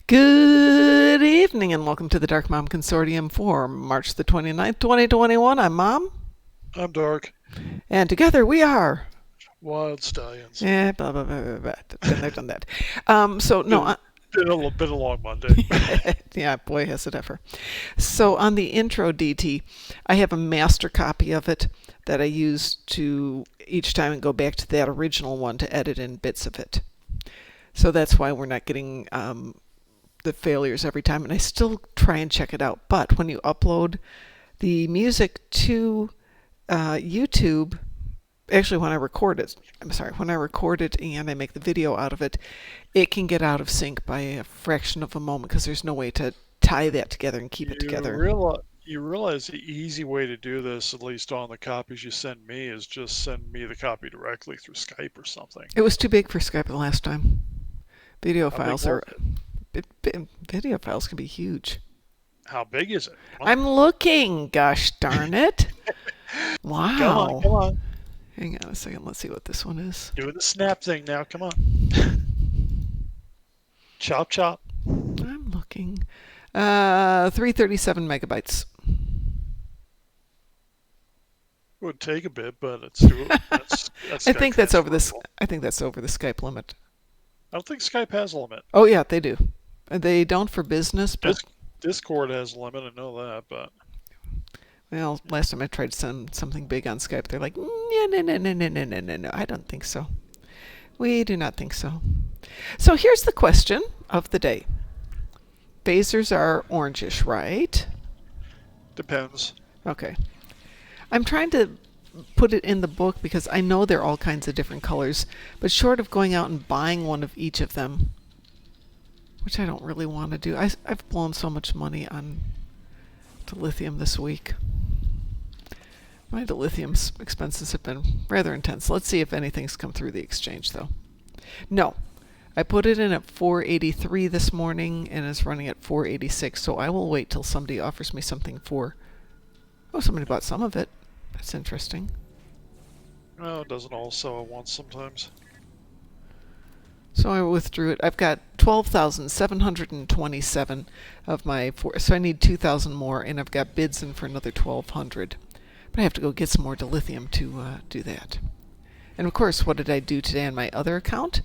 Good evening and welcome to the Darkmom Consortium for March the 29th, 2021. I'm Mom, I'm Dark. and together we are. Wild Stallions. Blah, blah, blah, blah, blah. Been there, done that. So, no, Been, been a long Monday. yeah, boy, has it ever. So, on the intro DT, I have a master copy of it that I use to each time go back to that original one to edit in bits of it. So, that's why we're not getting the failures every time, and I still try and check it out. But when you upload the music to YouTube, actually when I record it and I make the video out of it, it can get out of sync by a fraction of a moment because there's no way to tie that together and keep it together. You realize the easy way to do this, at least on the copies you send me, is just send me the copy directly through Skype or something. It was too big for Skype the last time. Video How big files was are it? video files can be huge. How big is it? Come I'm looking, gosh darn it. on, come on, Wow. come on. Hang on a second, let's see what this one is. Doing the snap thing now. Come on. Chop, chop. I'm looking. 337 megabytes. Would take a bit, but it's doable. That's I Skype think that's over this. transferable. I think that's over the Skype limit. I don't think Skype has a limit. Oh yeah, they do. They don't for business, but Discord has a limit. I know that, but well, last time I tried to send something big on Skype, they're like, no, no, no, no, no, no, no, no, no. I don't think so. We do not think so. So here's the question of the day. Phasers are orangish, right? depends. Okay. I'm trying to put it in the book because I know they're all kinds of different colors, but short of going out and buying one of each of them, which I don't really want to do. I've blown so much money on dilithium this week. My dilithium expenses have been rather intense. Let's see if anything's come through the exchange, though. No. I put it in at 483 this morning and it's running at 486, so I will wait till somebody offers me something for... Oh, somebody bought some of it. That's interesting. Well, it doesn't all sell at once sometimes. So I withdrew it. I've got 12,727 of my four, so I need 2,000 more, and I've got bids in for another 1,200. But I have to go get some more dilithium to do that. And of course, what did I do today on my other account?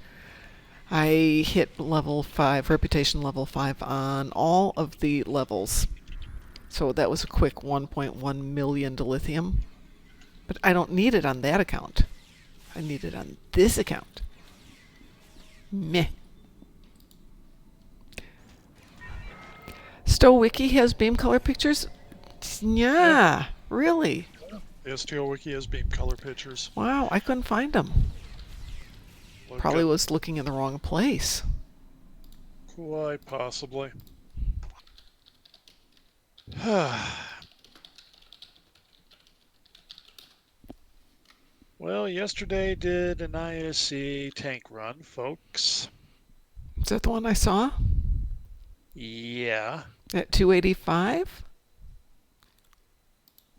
I hit level 5, reputation level 5 on all of the levels. So that was a quick 1.1 million dilithium. But I don't need it on that account. I need it on this account. Meh. StoWiki has beam color pictures? Yeah, really? The STO Wiki has beam color pictures. Wow, I couldn't find them. Look Probably at was looking in the wrong place. quite possibly. Well, yesterday did an ISC tank run, folks. Is that the one I saw? Yeah. At 285?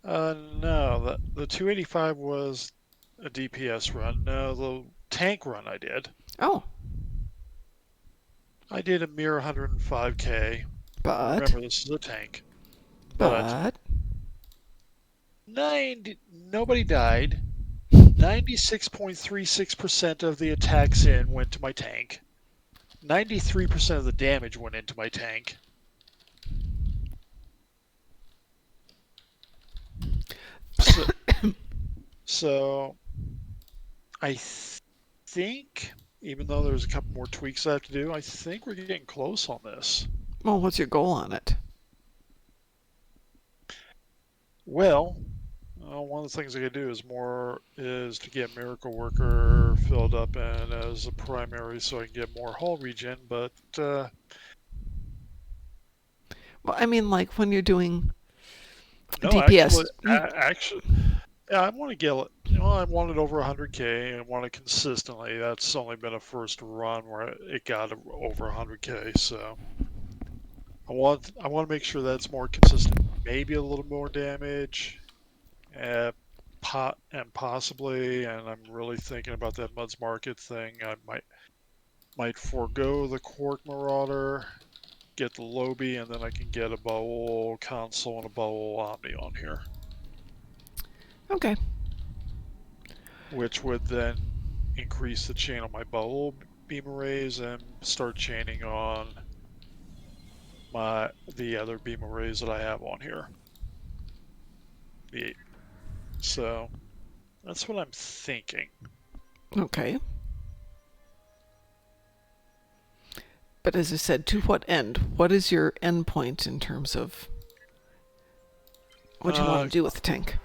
No, the 285 was a DPS run. No, the tank run I did. Oh, I did a mere 105k. but, Remember, this is a tank. But but, nobody died. 96.36% of the attacks in went to my tank. 93% of the damage went into my tank. So, so I think, even though there's a couple more tweaks I have to do, I think we're getting close on this. well, what's your goal on it? Well, one of the things I could do is to get Miracle Worker filled up and as a primary so I can get more hull regen, but Well, I mean, like when you're doing no, DPS. actually, yeah, I want to get, I want it over 100k. I want it consistently. That's only been a first run where it got over 100k, so I want to make sure that's more consistent. Maybe a little more damage, and possibly, and I'm really thinking about that Muds Market thing. I might forego the Quark Marauder get the Lobby, and then I can get a Bowl console and a Bowl Omni on here. Okay. Which would then increase the chain on my Bowl beam arrays and start chaining on the other beam arrays that I have on here. So that's what I'm thinking. Okay. But as I said, to what end? What is your end point in terms of what do you want to do with the tank?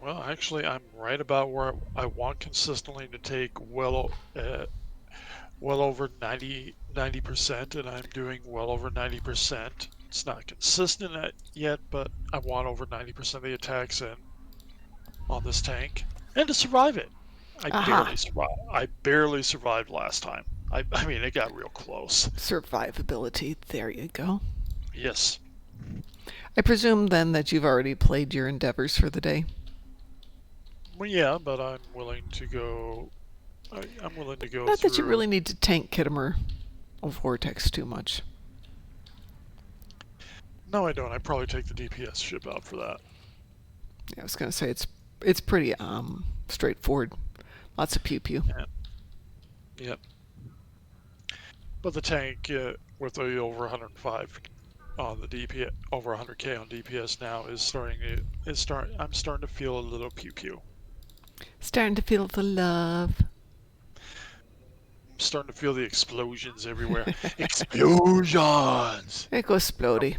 Well, actually, I'm right about where I want consistently to take well over 90%, and I'm doing well over 90%. It's not consistent yet, but I want over 90% of the attacks in on this tank, and to survive it. Aha. I barely survived last time. I mean, it got real close. Survivability. There you go. Yes. I presume then that you've already played your endeavors for the day. Well, yeah, but I'm willing to go. I'm willing to go Not that you through. really need to tank Khitomer Vortex too much. No, I don't. I probably take the DPS ship out for that. Yeah, I was going to say it's pretty straightforward. Lots of pew-pew. Yeah. Yep. But the tank with the over 105 on the DPS, over 100k on DPS now I'm starting to feel a little pew-pew. Starting to feel the love. I'm starting to feel the explosions everywhere. Explosions! It goes splody.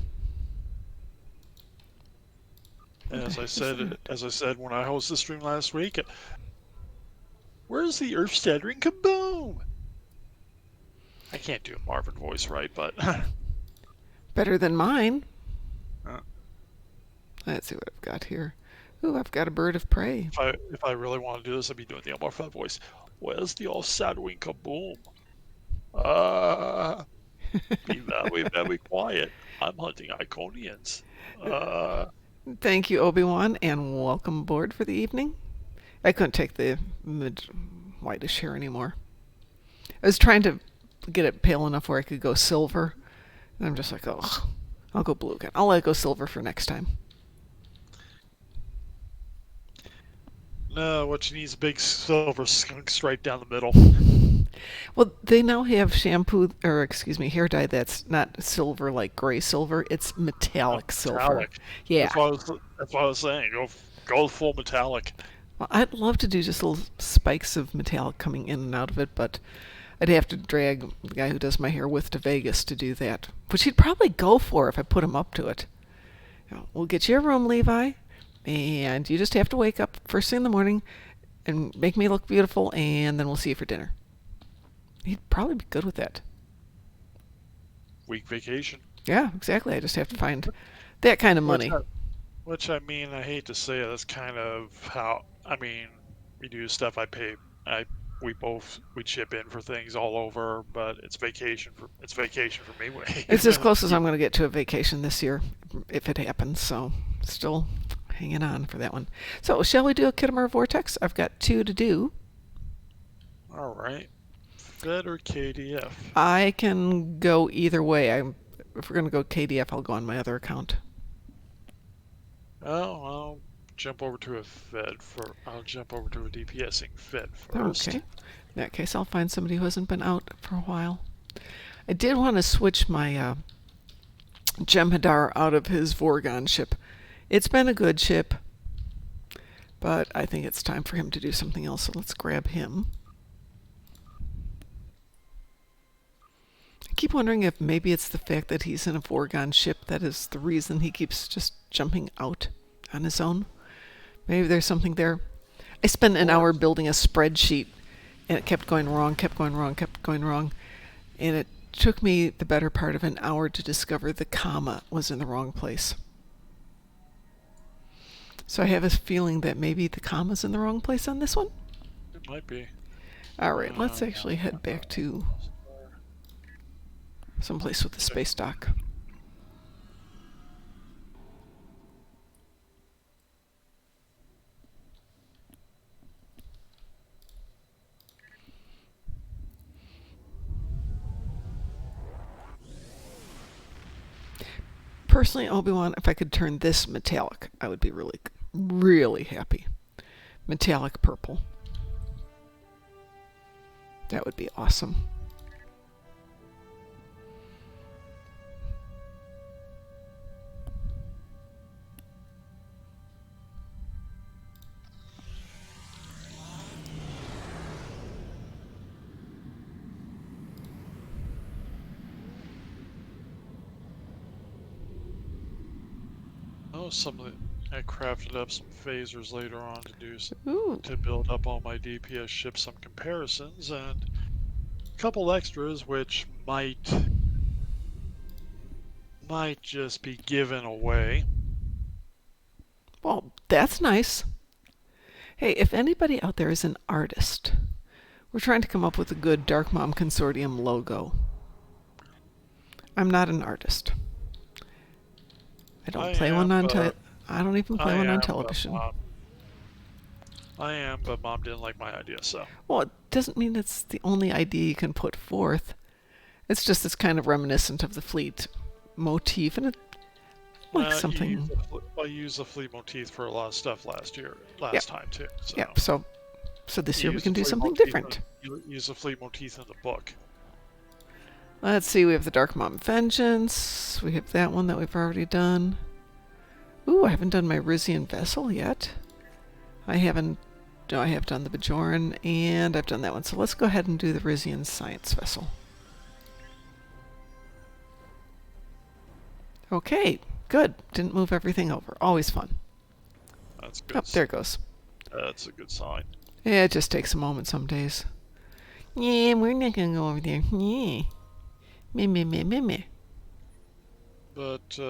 As I said when I hosted the stream last week, where's the earth-shattering kaboom? I can't do a Marvin voice right, but Better than mine. Let's see what I've got here. Ooh, I've got a bird of prey. if I really want to do this, I'd be doing the Elmar Fudd voice. Where's the earth-shattering kaboom? Be very quiet. I'm hunting Iconians. Thank you, Obi-Wan, and welcome aboard for the evening. I couldn't take the mid-whitish hair anymore. I was trying to get it pale enough where I could go silver, and I'm just like, oh, I'll go blue again. I'll let it go silver for next time. No, what you need is a big silver skunk stripe down the middle. Well, they now have shampoo, or excuse me, hair dye that's not silver like gray silver. It's metallic silver. Metallic. Yeah. That's what I was saying. Go full metallic. Well, I'd love to do just little spikes of metallic coming in and out of it, but I'd have to drag the guy who does my hair with to Vegas to do that, which he'd probably go for if I put him up to it. We'll get you a room, Levi, and you just have to wake up first thing in the morning and make me look beautiful, and then we'll see you for dinner. He'd probably be good with that. Week vacation. Yeah, exactly. I just have to find that kind of money. Which I mean, I hate to say it, that's kind of how, I mean, we do stuff we chip in for things all over, but it's vacation for me. It's as close as I'm going to get to a vacation this year, if it happens. So, still hanging on for that one. So, shall we do a Khitomer Vortex? I've got 2 to do. All right. Fed or KDF? I can go either way. If we're going to go KDF, I'll go on my other account. Oh, I'll jump over to a DPSing Fed first. Okay. In that case, I'll find somebody who hasn't been out for a while. I did want to switch my Jem'Hadar out of his Vorgon ship. It's been a good ship, but I think it's time for him to do something else, so let's grab him. I keep wondering if maybe it's the fact that he's in a Vorgon ship that is the reason he keeps just jumping out on his own. Maybe there's something there. I spent an hour building a spreadsheet, and it kept going wrong, kept going wrong, kept going wrong. And it took me the better part of an hour to discover the comma was in the wrong place. So I have a feeling that maybe the comma's in the wrong place on this one. It might be. All right, let's actually head back to someplace with the space dock. Personally, Obi-Wan, if I could turn this metallic, I would be really, really happy. Metallic purple. That would be awesome. Oh, I crafted up some phasers later on Ooh. to build up all my DPS ships, some comparisons, and a couple extras which might just be given away. Well, that's nice. Hey, if anybody out there is an artist, we're trying to come up with a good Darkmom Consortium logo. I'm not an artist. I don't play one on I don't even play one on television. I am, but Mom didn't like my idea, so. Well, it doesn't mean it's the only idea you can put forth. It's just it's kind of reminiscent of the fleet motif, and it like something. I used the fleet motif for a lot of stuff last time too. So. Yep. So this year we can do something different. You use the fleet motif in the book. Let's see. We have the Darkmom Vengeance. We have that one that we've already done. Ooh, I haven't done my Rizian Vessel yet. I haven't. No, I have done the Bajoran, and I've done that one. So let's go ahead and do the Rizian Science Vessel. Okay, good. Didn't move everything over. Always fun. That's good. Oh, there it goes. That's a good sign. Yeah, it just takes a moment some days. Yeah, we're not gonna go over there. Yeah. Me. But,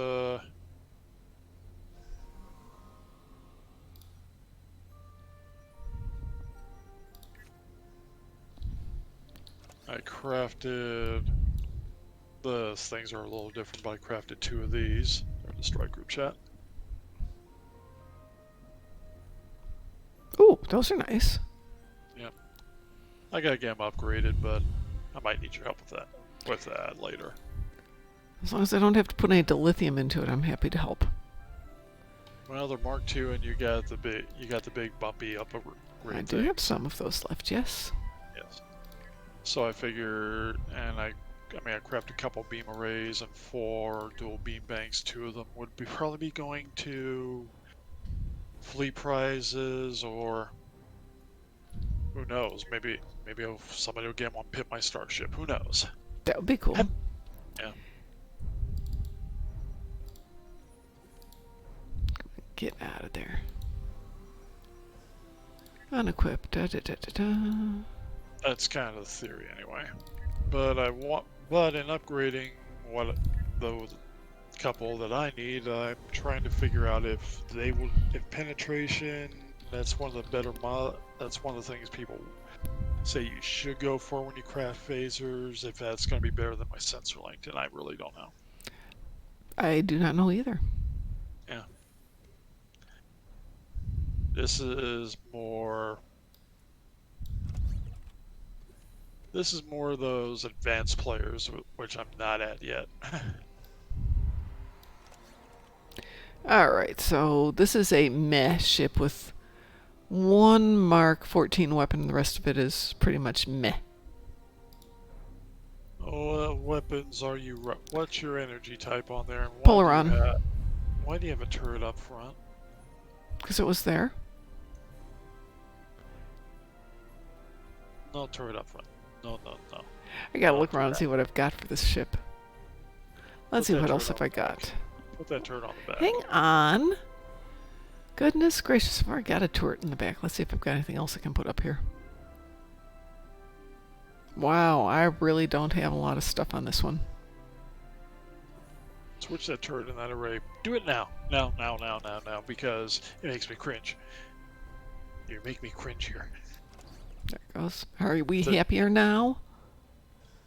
I crafted... The things are a little different, but I crafted 2 of these. They're in the Strike Group chat. Ooh, those are nice. Yep. I gotta get them upgraded, but I might need your help with that later. As long as I don't have to put any dilithium into it, I'm happy to help. Well, they're Mark II, and you got the big bumpy upgrade. I do have some of those left, yes. Yes. So I figure, and I crafted a couple beam arrays and 4 dual beam banks. 2 of them would probably be going to fleet prizes, or who knows? Maybe somebody will get them on Pit My Starship. Who knows? That would be cool. Yeah. Get out of there. Unequipped. That's kind of the theory, anyway. But in upgrading the couple that I need, I'm trying to figure out if penetration. That's one of the better that's one of the things people say you should go for when you craft phasers. If that's going to be better than my sensor link, and I really don't know. I do not know either. Yeah. This is more those advanced players, which I'm not at yet. Alright, so this is a meh ship with 1 Mark 14 weapon, and the rest of it is pretty much meh. What weapons are you... What's your energy type on there? And Polaron. Why do you have a turret up front? Because it was there. No turret up front. No. I gotta look around and see what I've got for this ship. Let's see what else have I got. Put that turret on the back. Hang on. Goodness gracious, I've already got a turret in the back. Let's see if I've got anything else I can put up here. Wow, I really don't have a lot of stuff on this one. Switch that turret in that array. Do it now. Now, because it makes me cringe. You make me cringe here. There it goes. Are we happier now?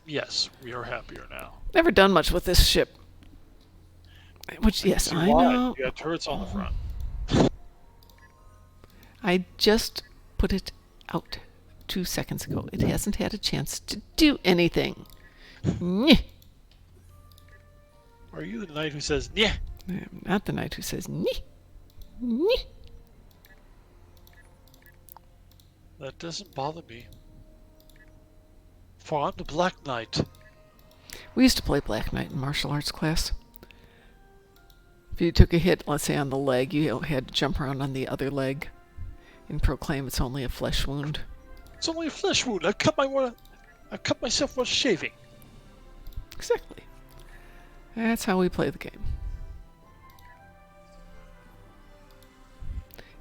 Yes, we are happier now. Never done much with this ship. Which, yes, I know. You got turrets on the front. I just put it out 2 seconds ago. It hasn't had a chance to do anything. Why Are you the knight who says, "Yeah"? I'm not the knight who says, "Nee, nee." That doesn't bother me. For I'm the Black Knight. We used to play Black Knight in martial arts class. If you took a hit, let's say on the leg, you had to jump around on the other leg and proclaim it's only a flesh wound. It's only a flesh wound. I cut myself while shaving. Exactly. That's how we play the game.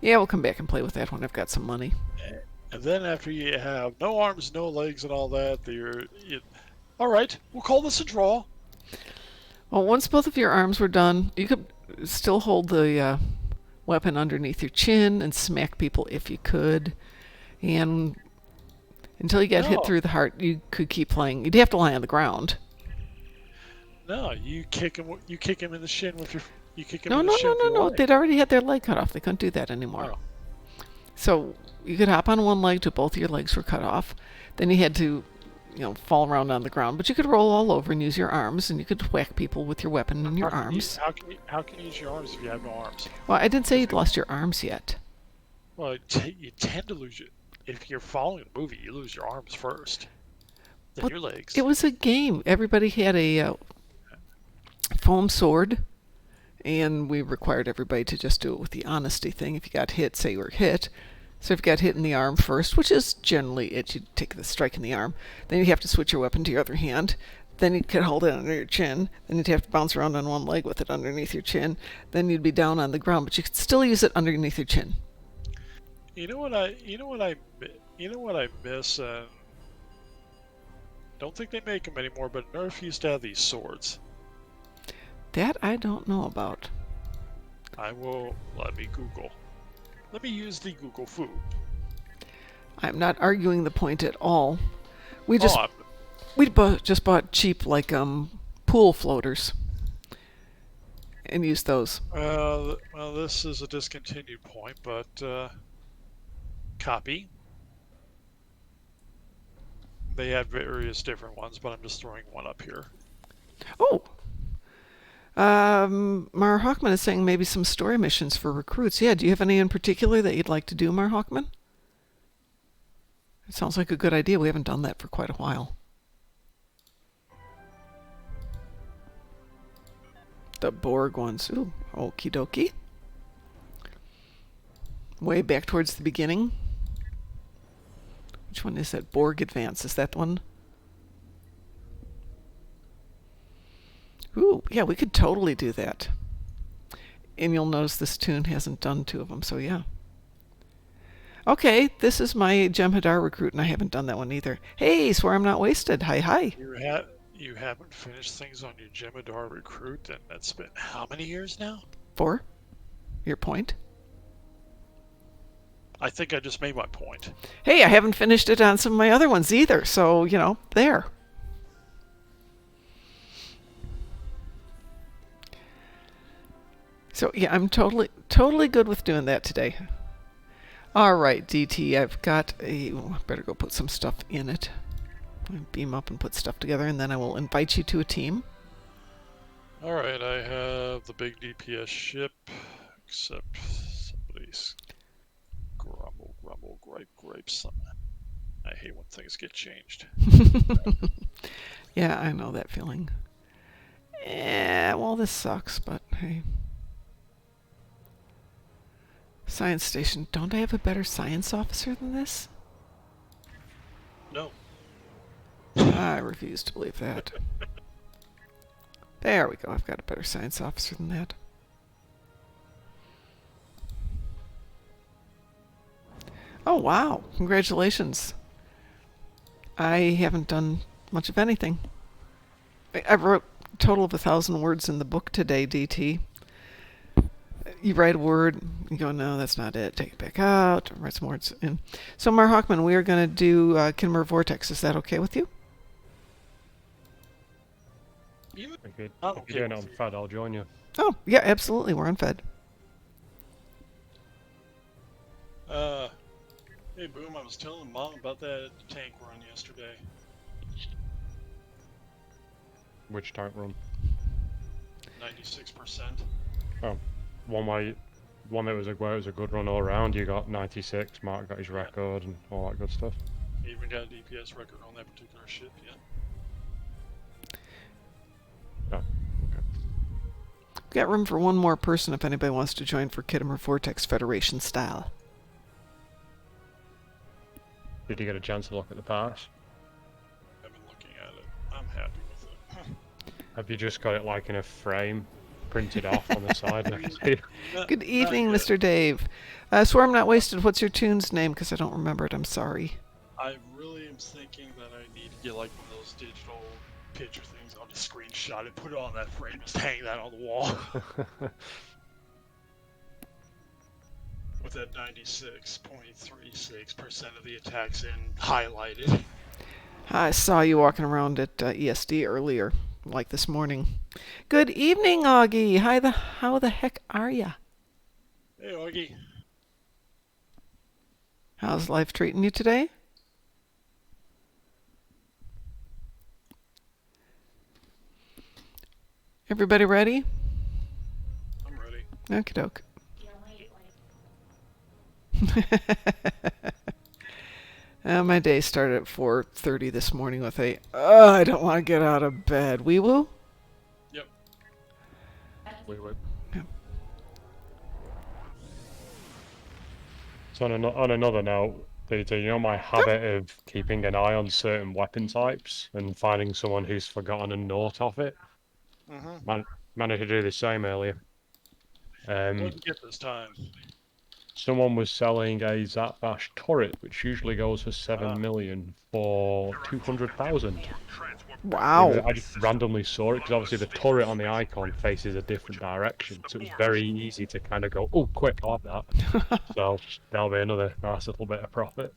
Yeah, we'll come back and play with that when I've got some money. And then after you have no arms, no legs, and all that, all right, we'll call this a draw. Well, once both of your arms were done, you could still hold the weapon underneath your chin and smack people if you could. And until you got hit through the heart, you could keep playing. You'd have to lie on the ground. No, you kick him in the shin with your. You kick him No, in the no, shin. no, no, no. They'd already had their leg cut off. They couldn't do that anymore. Oh. So you could hop on one leg till both your legs were cut off. Then you had to, fall around on the ground. But you could roll all over and use your arms, and you could whack people with your weapon in your arms. How can you use your arms if you have no arms? Well, I didn't say you'd lost your arms yet. Well, you tend to lose it. If you're following the movie, you lose your arms first, then But your legs. it was a game. Everybody had a foam sword, and we required everybody to just do it with the honesty thing. If you got hit, say you were hit. So if you got hit in the arm first, which is generally it, you'd take the strike in the arm. Then you'd have to switch your weapon to your other hand. Then you could hold it under your chin. Then you'd have to bounce around on one leg with it underneath your chin. Then you'd be down on the ground, but you could still use it underneath your chin. You know what I miss. Don't think they make them anymore, but Nerf used to have these swords. That I don't know about. Let me Google. Let me use the Google foo. I'm not arguing the point at all. We just bought cheap pool floaters and used those. Well, this is a discontinued point, but copy. They had various different ones, but I'm just throwing one up here. Oh. Mar Hawkman is saying maybe some story missions for recruits. Yeah, do you have any in particular that you'd like to do, Mar Hawkman? It sounds like a good idea. We haven't done that for quite a while. The Borg ones. Ooh, okie dokie. Way back towards the beginning. Which one is that? Borg Advance. Is that one? Ooh, yeah, we could totally do that. And you'll notice this tune hasn't done two of them, so yeah. Okay, this is my Jem'Hadar recruit, and I haven't done that one either. Hey, swear I'm not wasted. Hi, hi. You haven't finished things on your Jem'Hadar recruit, and that's been how many years now? 4. Your point? I think I just made my point. Hey, I haven't finished it on some of my other ones either, so, there. So, yeah, I'm totally good with doing that today. All right, DT, I've got better go put some stuff in it. Beam up and put stuff together, and then I will invite you to a team. All right, I have the big DPS ship, except somebody's grumble, gripes. I hate when things get changed. Yeah, I know that feeling. Yeah, well, this sucks, but hey. Science station. Don't I have a better science officer than this? No. I refuse to believe that. There we go. I've got a better science officer than that. Oh, wow. Congratulations. I haven't done much of anything. I wrote a total of 1,000 words in the book today, DT. You write a word, you go, no, that's not it. Take it back out, write some words in. So, Mar Hawkman, we are going to do Khitomer Vortex. Is that okay with you? If you're doing it on FUD, I'll join you. Oh, yeah, absolutely. We're on Fed. Hey, Boom, I was telling Mom about that tank run yesterday. Which tank run? 96%. Oh, one that was where it was a good run all around. You got 96. Mark got his record and all that good stuff. He even got a DPS record on that particular ship. Yeah. Oh, okay. We've got room for one more person if anybody wants to join for Khitomer Vortex Federation style. Did you get a chance to look at the pass? I've been looking at it. I'm happy with it. Have you just got it like in a frame, printed off on the side? Good evening, Mr. Dave. Swear I'm not wasted. What's your tune's name? Because I don't remember it. I'm sorry. I really am thinking that I need to get like one of those digital picture things. I'll just screenshot it, put it on that frame, just hang that on the wall. With that 96.36% of the attacks in highlighted. I saw you walking around at ESD earlier, like this morning. Good evening, Augie. How the heck are ya? Hey, Augie. How's life treating you today? Everybody ready? I'm ready. Okie doke. My day started at 4:30 this morning with I don't want to get out of bed. Wee woo? Yep. Wait. Yeah. So on another note, you know my habit of keeping an eye on certain weapon types and finding someone who's forgotten a note off it. Managed to do the same earlier. What did you get this time? Someone was selling a Zatbash turret, which usually goes for 7 million, for 200,000. Wow. I just randomly saw it because obviously the turret on the icon faces a different direction, so it was very easy to kind of go, oh, quick, I like that. So that'll be another nice little bit of profit.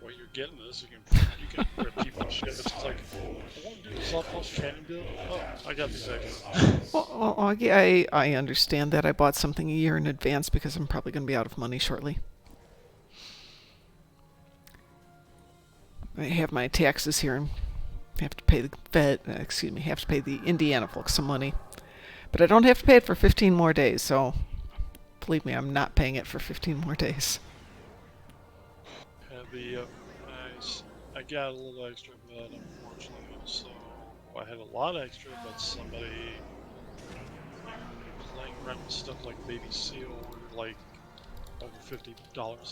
Well, you're getting this. You can rip people's shit. It's like, I want to do the softball cannon build. Oh, I got these extra. Well, Augie, I understand that. I bought something a year in advance because I'm probably going to be out of money shortly. I have my taxes here and have to pay have to pay the Indiana folks some money. But I don't have to pay it for 15 more days, so believe me, I'm not paying it for 15 more days. And I got a little extra, but unfortunately, so I had a lot extra, but somebody playing around with stuff like Baby Seal ordered like over $50 of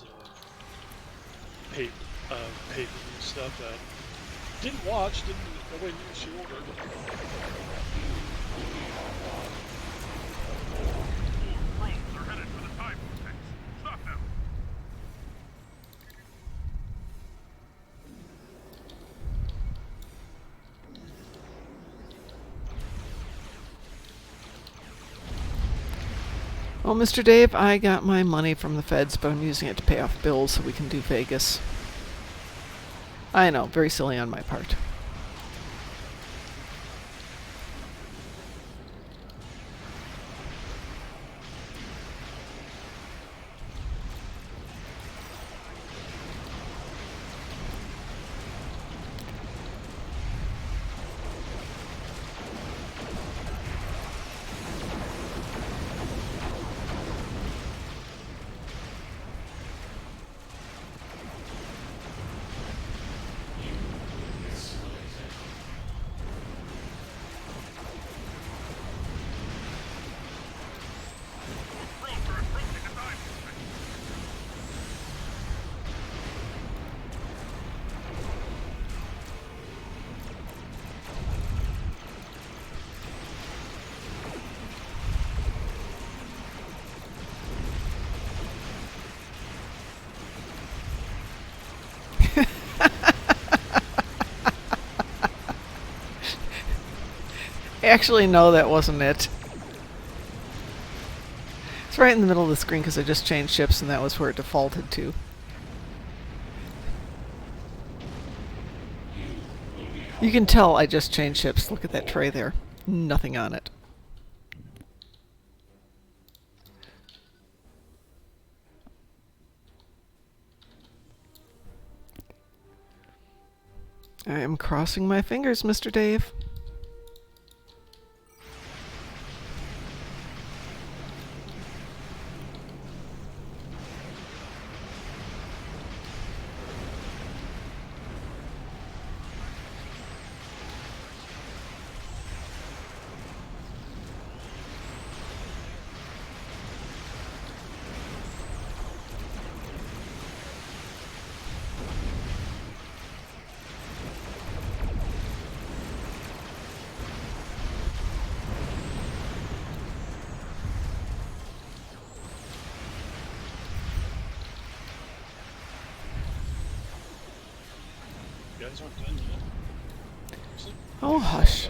pay-per-view stuff that didn't watch, nobody knew she ordered. Drones are headed for the time vortex. Stop them. Well, Mr. Dave, I got my money from the feds, but I'm using it to pay off bills so we can do Vegas. I know, very silly on my part. Drones are approaching the time vortex. Actually, no, that wasn't it. It's right in the middle of the screen because I just changed ships and that was where it defaulted to. You can tell I just changed ships. Look at that tray there. Nothing on it. I am crossing my fingers, Mr. Dave. guys aren't done yet. Seriously? Oh, hush.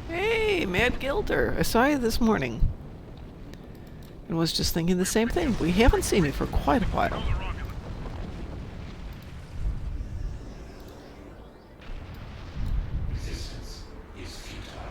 Hey, Mad Gilder. I saw you this morning. And was just thinking the same thing. We haven't seen you for quite a while. Throw the rocket. Resistance is futile.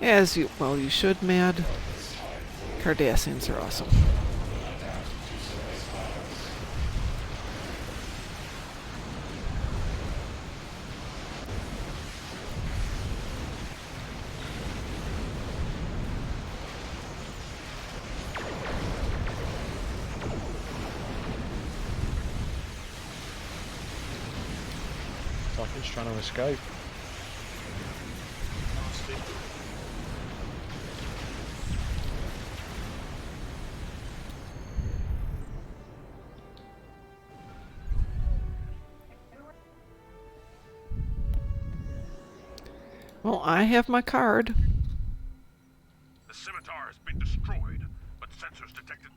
As you, well, you should, Mad. Cardassians are awesome. Socket's trying to escape. Well, I have my card. The scimitar has been destroyed, but sensors detected.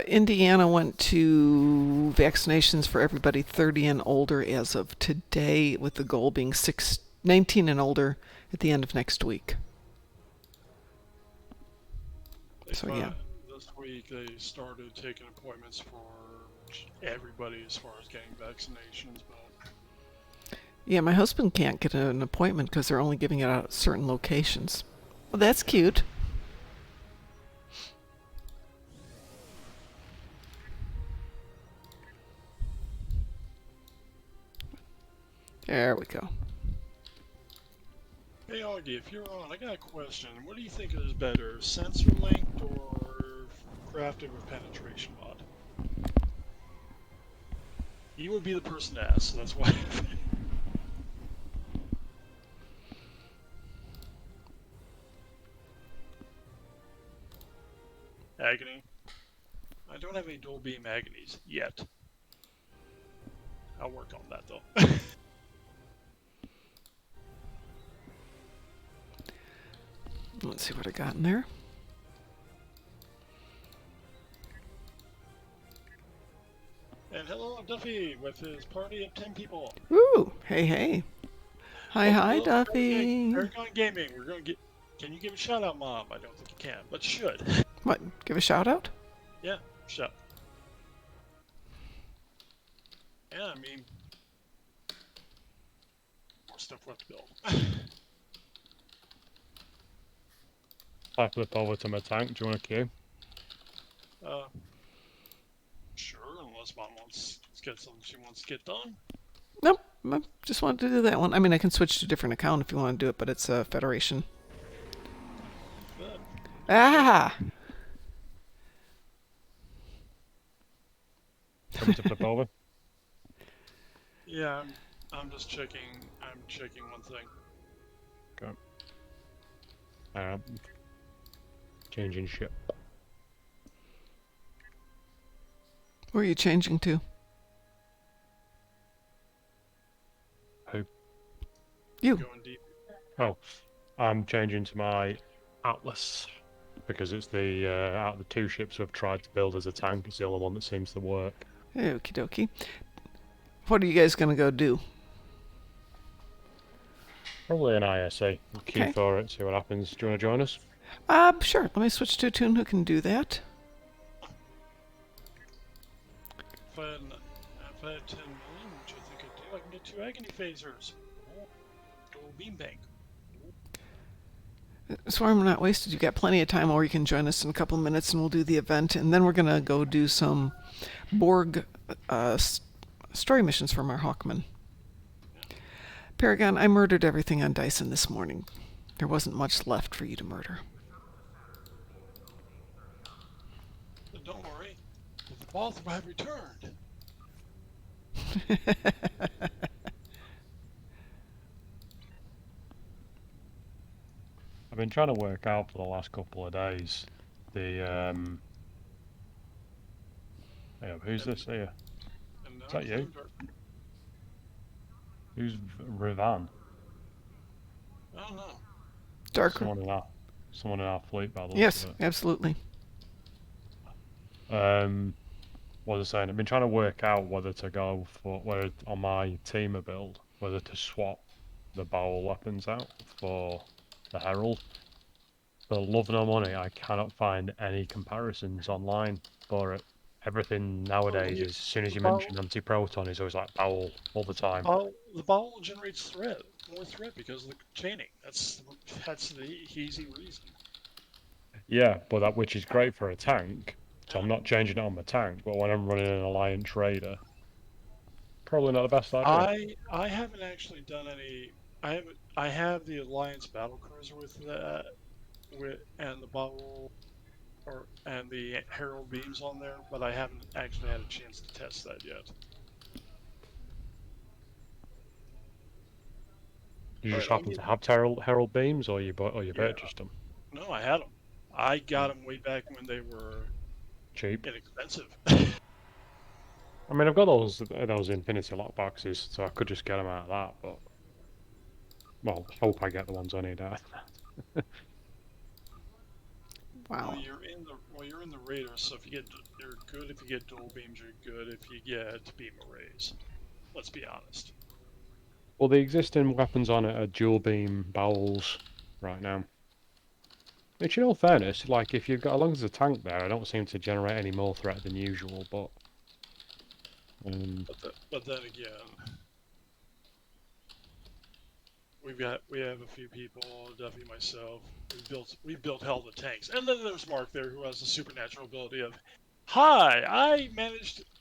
Indiana went to vaccinations for everybody 30 and older as of today, with the goal being 19 and older at the end of next week. So, yeah. This week they started taking appointments for everybody as far as getting vaccinations, but Yeah, my husband can't get an appointment because they're only giving it out at certain locations. Well, that's cute. There we go. hey Augie, if you're on, I got a question. What do you think is better, sensor linked or crafted with penetration mod? You would be the person to ask, so that's why. Agony. I don't have any dual beam agonies yet. I'll work on that though. Let's see what I got in there. And hello, Duffy, with his party of 10 people. Ooh, hey, hey. Hi, hi, Hello, Duffy. Paragon Gaming. We're gonna get. Can you give a shout out, Mom? I don't think you can, but you should. What? Give a shout out? Yeah, shout. Yeah, I mean, more stuff left to build. I flip over to my tank. Do you want a queue? Sure, unless Mom wants to get something she wants to get done. Nope. I just wanted to do that one. I mean, I can switch to a different account if you want to do it, but it's a Federation. Good. Ah! Coming to flip over. Yeah, I'm just checking. I'm checking one thing. Go. Changing ship. Where are you changing to? Who? You. Going deep. Oh, I'm changing to my Atlas because it's the out of the two ships we've tried to build as a tank, it's the only one that seems to work. Okie dokie. What are you guys going to go do? Probably an ISA. Queue Okay. for it, see what happens. Do you want to join us? Sure. Let me switch to a tune who can do that. If I had 10 million, which I think I do, I can get 2 agony phasers. Oh, dual beam bank. Swarm, we're not wasted. You've got plenty of time, or you can join us in a couple of minutes and we'll do the event. And then we're going to go do some Borg story missions from our Hawkman. Paragon, I murdered everything on Dyson this morning. There wasn't much left for you to murder. But don't worry, the both have returned. I've been trying to work out for the last couple of days the yeah, who's this here? Is that you? Who's Rivan? I don't know. Darker. Someone in our fleet, by the looks Yes, of it. absolutely. What was I saying? I've been trying to work out whether to go for whether on my teamer build, whether to swap the bowel weapons out for the Herald. For love nor money, I cannot find any comparisons online for it. Everything nowadays is, as soon as you mention anti-proton, is always like bowel all the time. The bowel generates more threat because of the chaining. That's the easy reason. Yeah, but which is great for a tank. So I'm not changing it on my tank, but when I'm running an Alliance Raider, probably not the best idea. I haven't actually done any. I have the Alliance battle cruiser with that and the bowel and the Herald beams on there, but I haven't actually had a chance to test that yet. You just happen to have Herald beams, or you purchased them? No, I had them. I got them way back when they were Cheap. inexpensive. I mean, I've got those Infinity lock boxes, so I could just get them out of that. But well, hope I get the ones I need out. Wow. You're in the Raider, so you're good if you get dual beams. You're good if you get beam arrays. Let's be honest. Well, the existing weapons on it are dual beam bowels right now. Which, in all fairness, like if you've got as long as a tank there, I don't seem to generate any more threat than usual. But but then again, we have a few people, definitely myself. We built hell of tanks, and then there's Mark there who has the supernatural ability of, hi,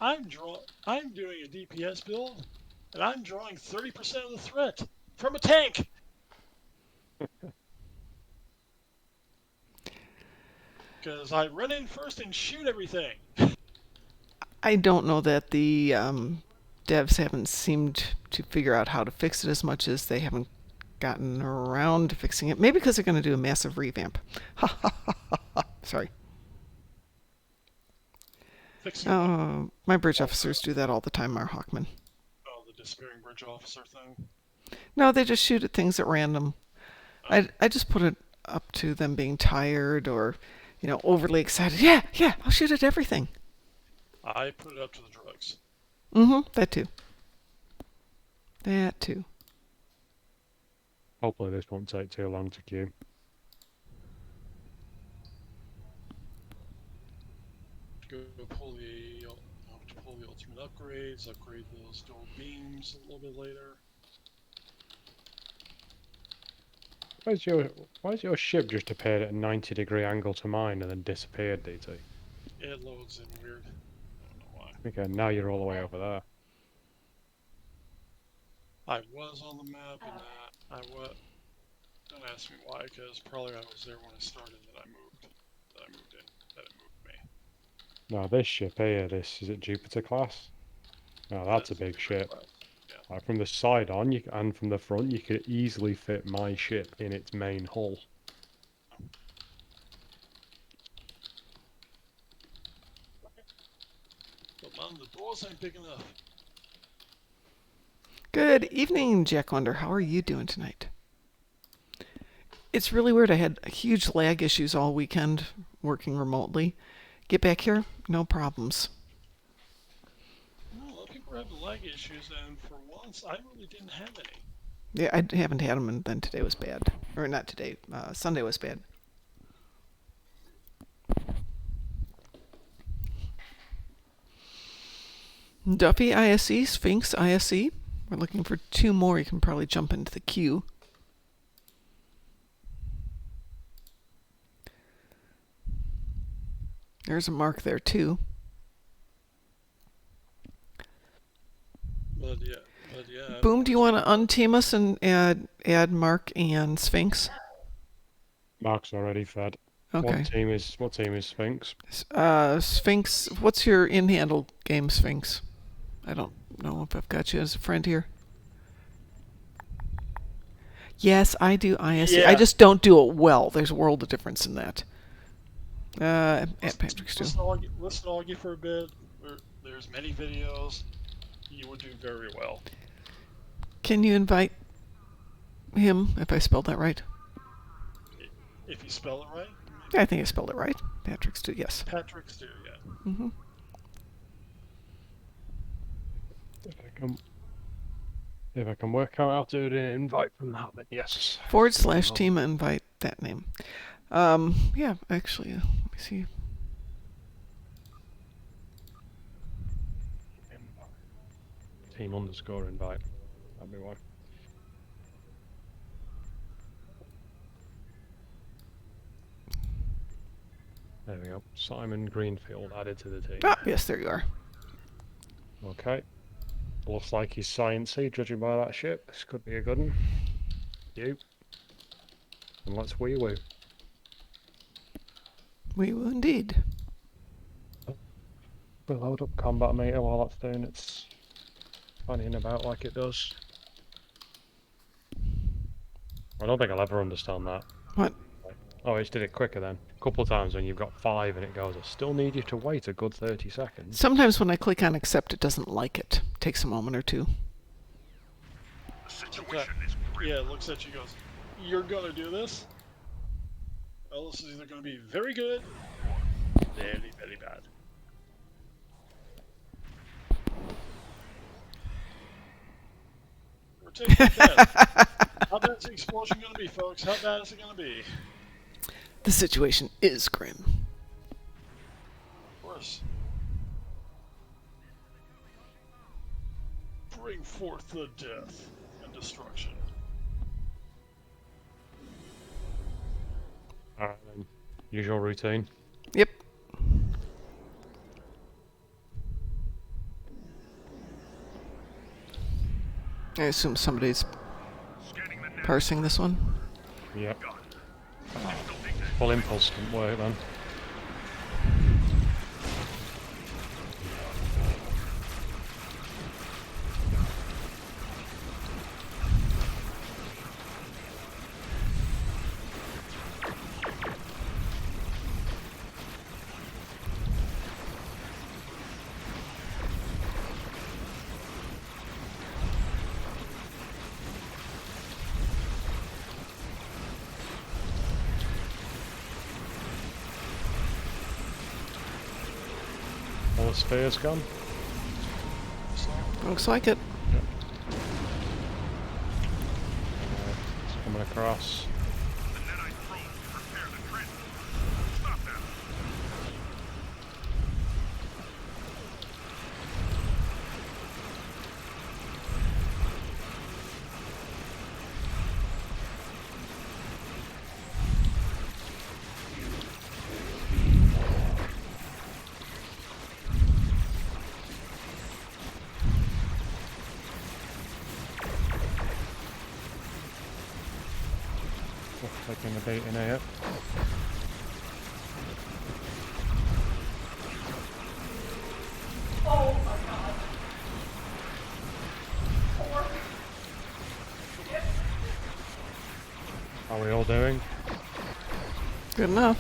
I'm doing a DPS build, and I'm drawing 30% of the threat from a tank. Because I run in first and shoot everything. I don't know that the devs haven't seemed to figure out how to fix it as much as they haven't gotten around to fixing it. Maybe because they're going to do a massive revamp. Sorry. My bridge officers do that all the time, our Hawkmen. Oh, the despairing bridge officer thing? No, they just shoot at things at random. I just put it up to them being tired or, overly excited. Yeah, I'll shoot at everything. I put it up to the drugs. That too. hopefully this won't take too long to queue. Go pull the ultimate upgrades. Upgrade those dual beams a little bit later. Why is your ship just appeared at a 90-degree angle to mine and then disappeared, DT? It loads in weird. I don't know why. Okay, now you're all the way over there. I was on the map and don't ask me why, because probably I was there when I started and I moved. Now this ship here, is it Jupiter class? Now that's a That's big ship. class. Yeah. Like from the side on, and from the front, you could easily fit my ship in its main hull. But man, the doors ain't big enough. Good evening, Jack Wonder. How are you doing tonight? It's really weird. I had huge lag issues all weekend working remotely. Get back here, no problems. No, a lot of people have leg issues, and for once, I really didn't have any. Yeah, I haven't had them, and then today was bad. Or not today, Sunday was bad. Duffy ISE, Sphinx ISE. We're looking for 2 more. You can probably jump into the queue. There's a mark there too. But yeah. Boom, do you want to unteam us and add Mark and Sphinx? Mark's already fed. Okay. What team is Sphinx? Sphinx, what's your in-handle game, Sphinx? I don't know if I've got you as a friend here. Yes, I do ISE. Yeah. I just don't do it well. There's a world of difference in that. At Patrick's too. Listen to Augie for a bit. There's many videos. You would do very well. Can you invite him, if I spelled that right? If you spell it right? I think I spelled it right. Patrick's too, yes. Patrick's too, yeah. Mm-hmm. If I can work out how to do an invite from that, then yes. / team invite, that name. Yeah, actually, let me see. Team _ invite. That'd be one. There we go. Simon Greenfield added to the team. Ah, yes, there you are. Okay. Looks like he's sciencey, judging by that ship. This could be a good one. You. And let's wee-woo. Wee-woo indeed. We'll load up combat meter while that's doing its fanning about like it does. I don't think I'll ever understand that. What? Oh, it did it quicker then. A couple of times when you've got 5 and it goes, I still need you to wait a good 30 seconds. Sometimes when I click on accept, it doesn't like it. Takes a moment or two. The situation is grim. Yeah, it looks at you and goes, you're gonna do this? Well, this is either gonna be very good or very, very bad. We're taking a bet. How bad's the explosion gonna be, folks? How bad is it gonna be? The situation is grim. Of course. Bring forth the death and destruction. Alright then. Usual routine. Yep. I assume somebody's Scanning the net. parsing this one. Yep. Gun. Still think that Full impulse didn't work then. All the spheres gone. Looks like it. It's coming across. the Netite probes to repair the transmitter. Stop them. Taking the bait in here. How are we all doing? Good enough.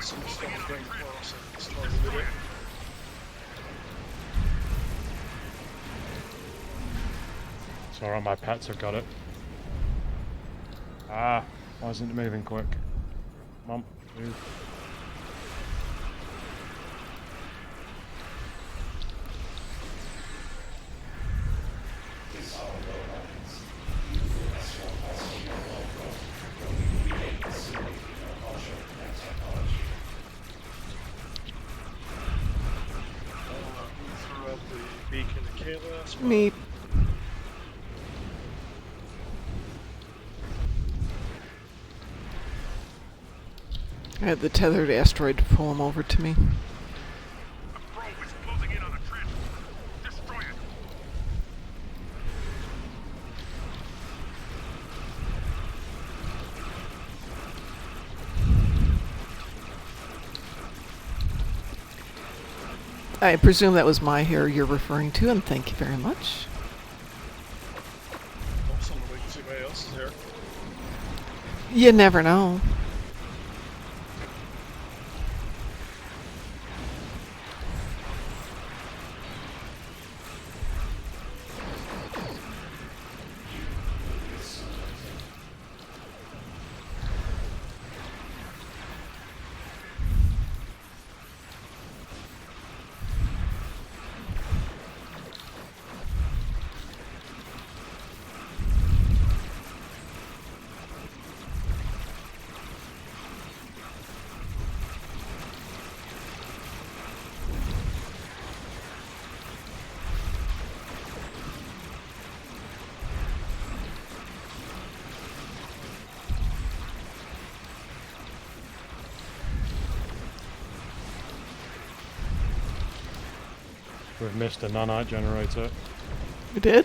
Some stuff getting close and starting to get it. It's alright, my pets have got it. Ah, why isn't it moving quick? Come on, move. Who threw out the beacon to Kayla? Me. I had the tethered asteroid to pull him over to me. A probe is closing in on the transport. Destroy it. I presume that was my hair you're referring to, and thank you very much. Somebody can see somebody else's hair. You never know. We've missed a nanite generator. You did?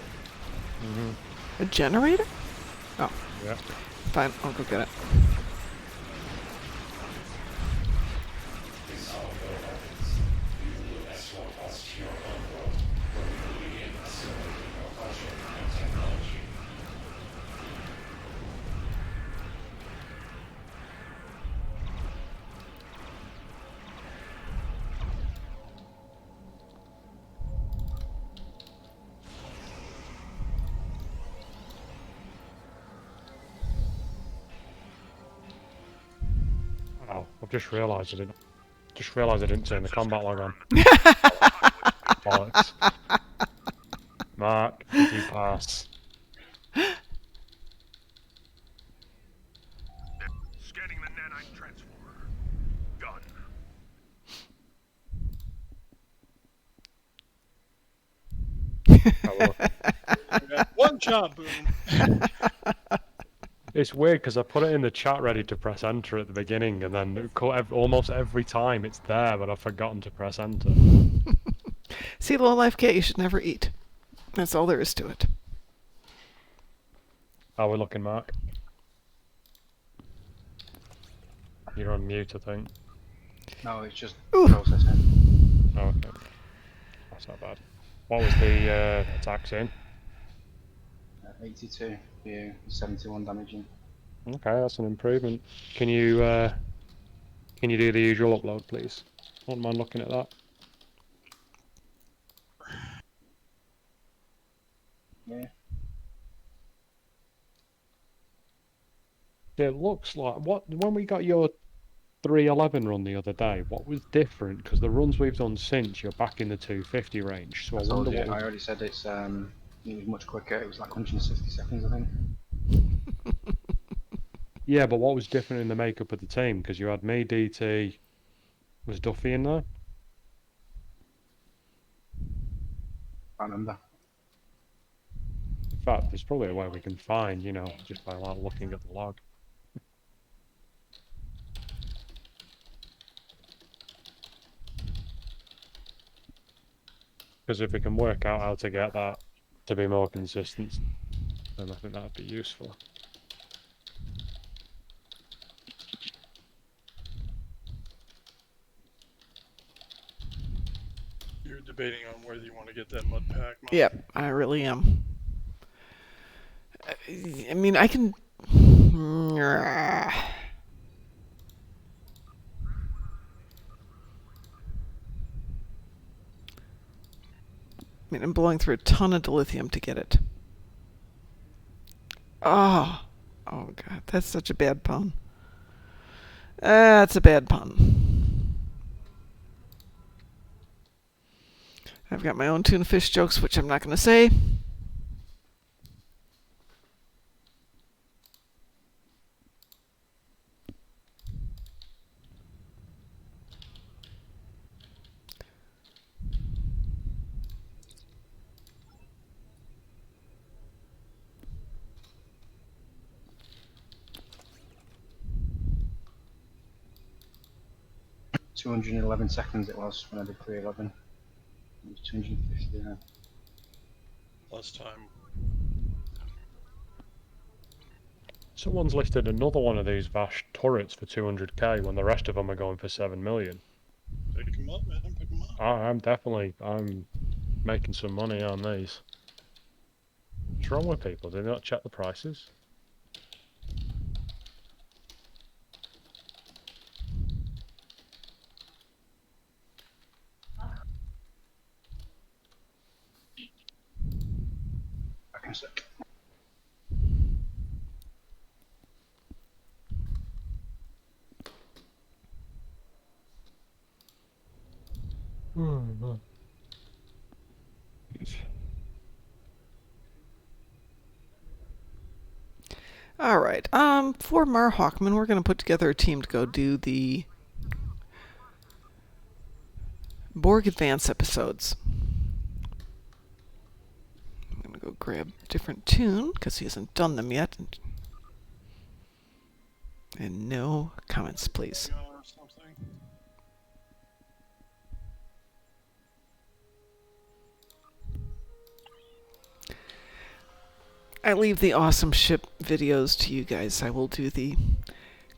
Mm-hmm. A generator? Oh, Yeah. fine. I'll go get it. Oh, I've just realised I didn't. Just realised I didn't turn the combat log on. Bollocks. Mark, did you pass? Scanning the nanite transformer. Done. Oh, well. We got one job, boom. It's weird because I put it in the chat ready to press enter at the beginning, and then almost every time it's there, but I've forgotten to press enter. See, low life cat, you should never eat. That's all there is to it. How are we looking, Mark? You're on mute, I think. No, it's just Ooh. processing. Oh, okay. That's not bad. What was the attacks in? 82 for you, 71 damaging. Okay, that's an improvement. Can you do the usual upload, please? Wouldn't mind looking at that. Yeah. It looks like when we got your 311 run the other day, what was different? Because the runs we've done since, you're back in the 250 range. So I wonder what. I already said it was much quicker. It was like 160 seconds, I think. Yeah, but what was different in the makeup of the team? Because you had me, DT, was Duffy in there? I remember. In fact, there's probably a way we can find, just by like looking at the log. Because if we can work out how to get that to be more consistent, then I think that'd be useful. You're debating on whether you want to get that mud pack. Mark. Yep, I really am. I mean, I can. I mean, I'm blowing through a ton of dilithium to get it. Oh, oh God, that's such a bad pun. That's a bad pun. I've got my own tuna fish jokes, which I'm not going to say. $211 it was when I did 311. It was 250 now. Less time. Someone's listed another one of these Vash turrets for 200k when the rest of them are going for 7 million. Pick them up, man. Pick them up. I'm making some money on these. What's wrong with people? Do they not check the prices? I can say. All right. For Mar Hawkman, we're going to put together a team to go do the Borg Advance episodes. I'm going to go grab a different tune because he hasn't done them yet. And no comments, please. Or something. I leave the awesome ship videos to you guys. I will do the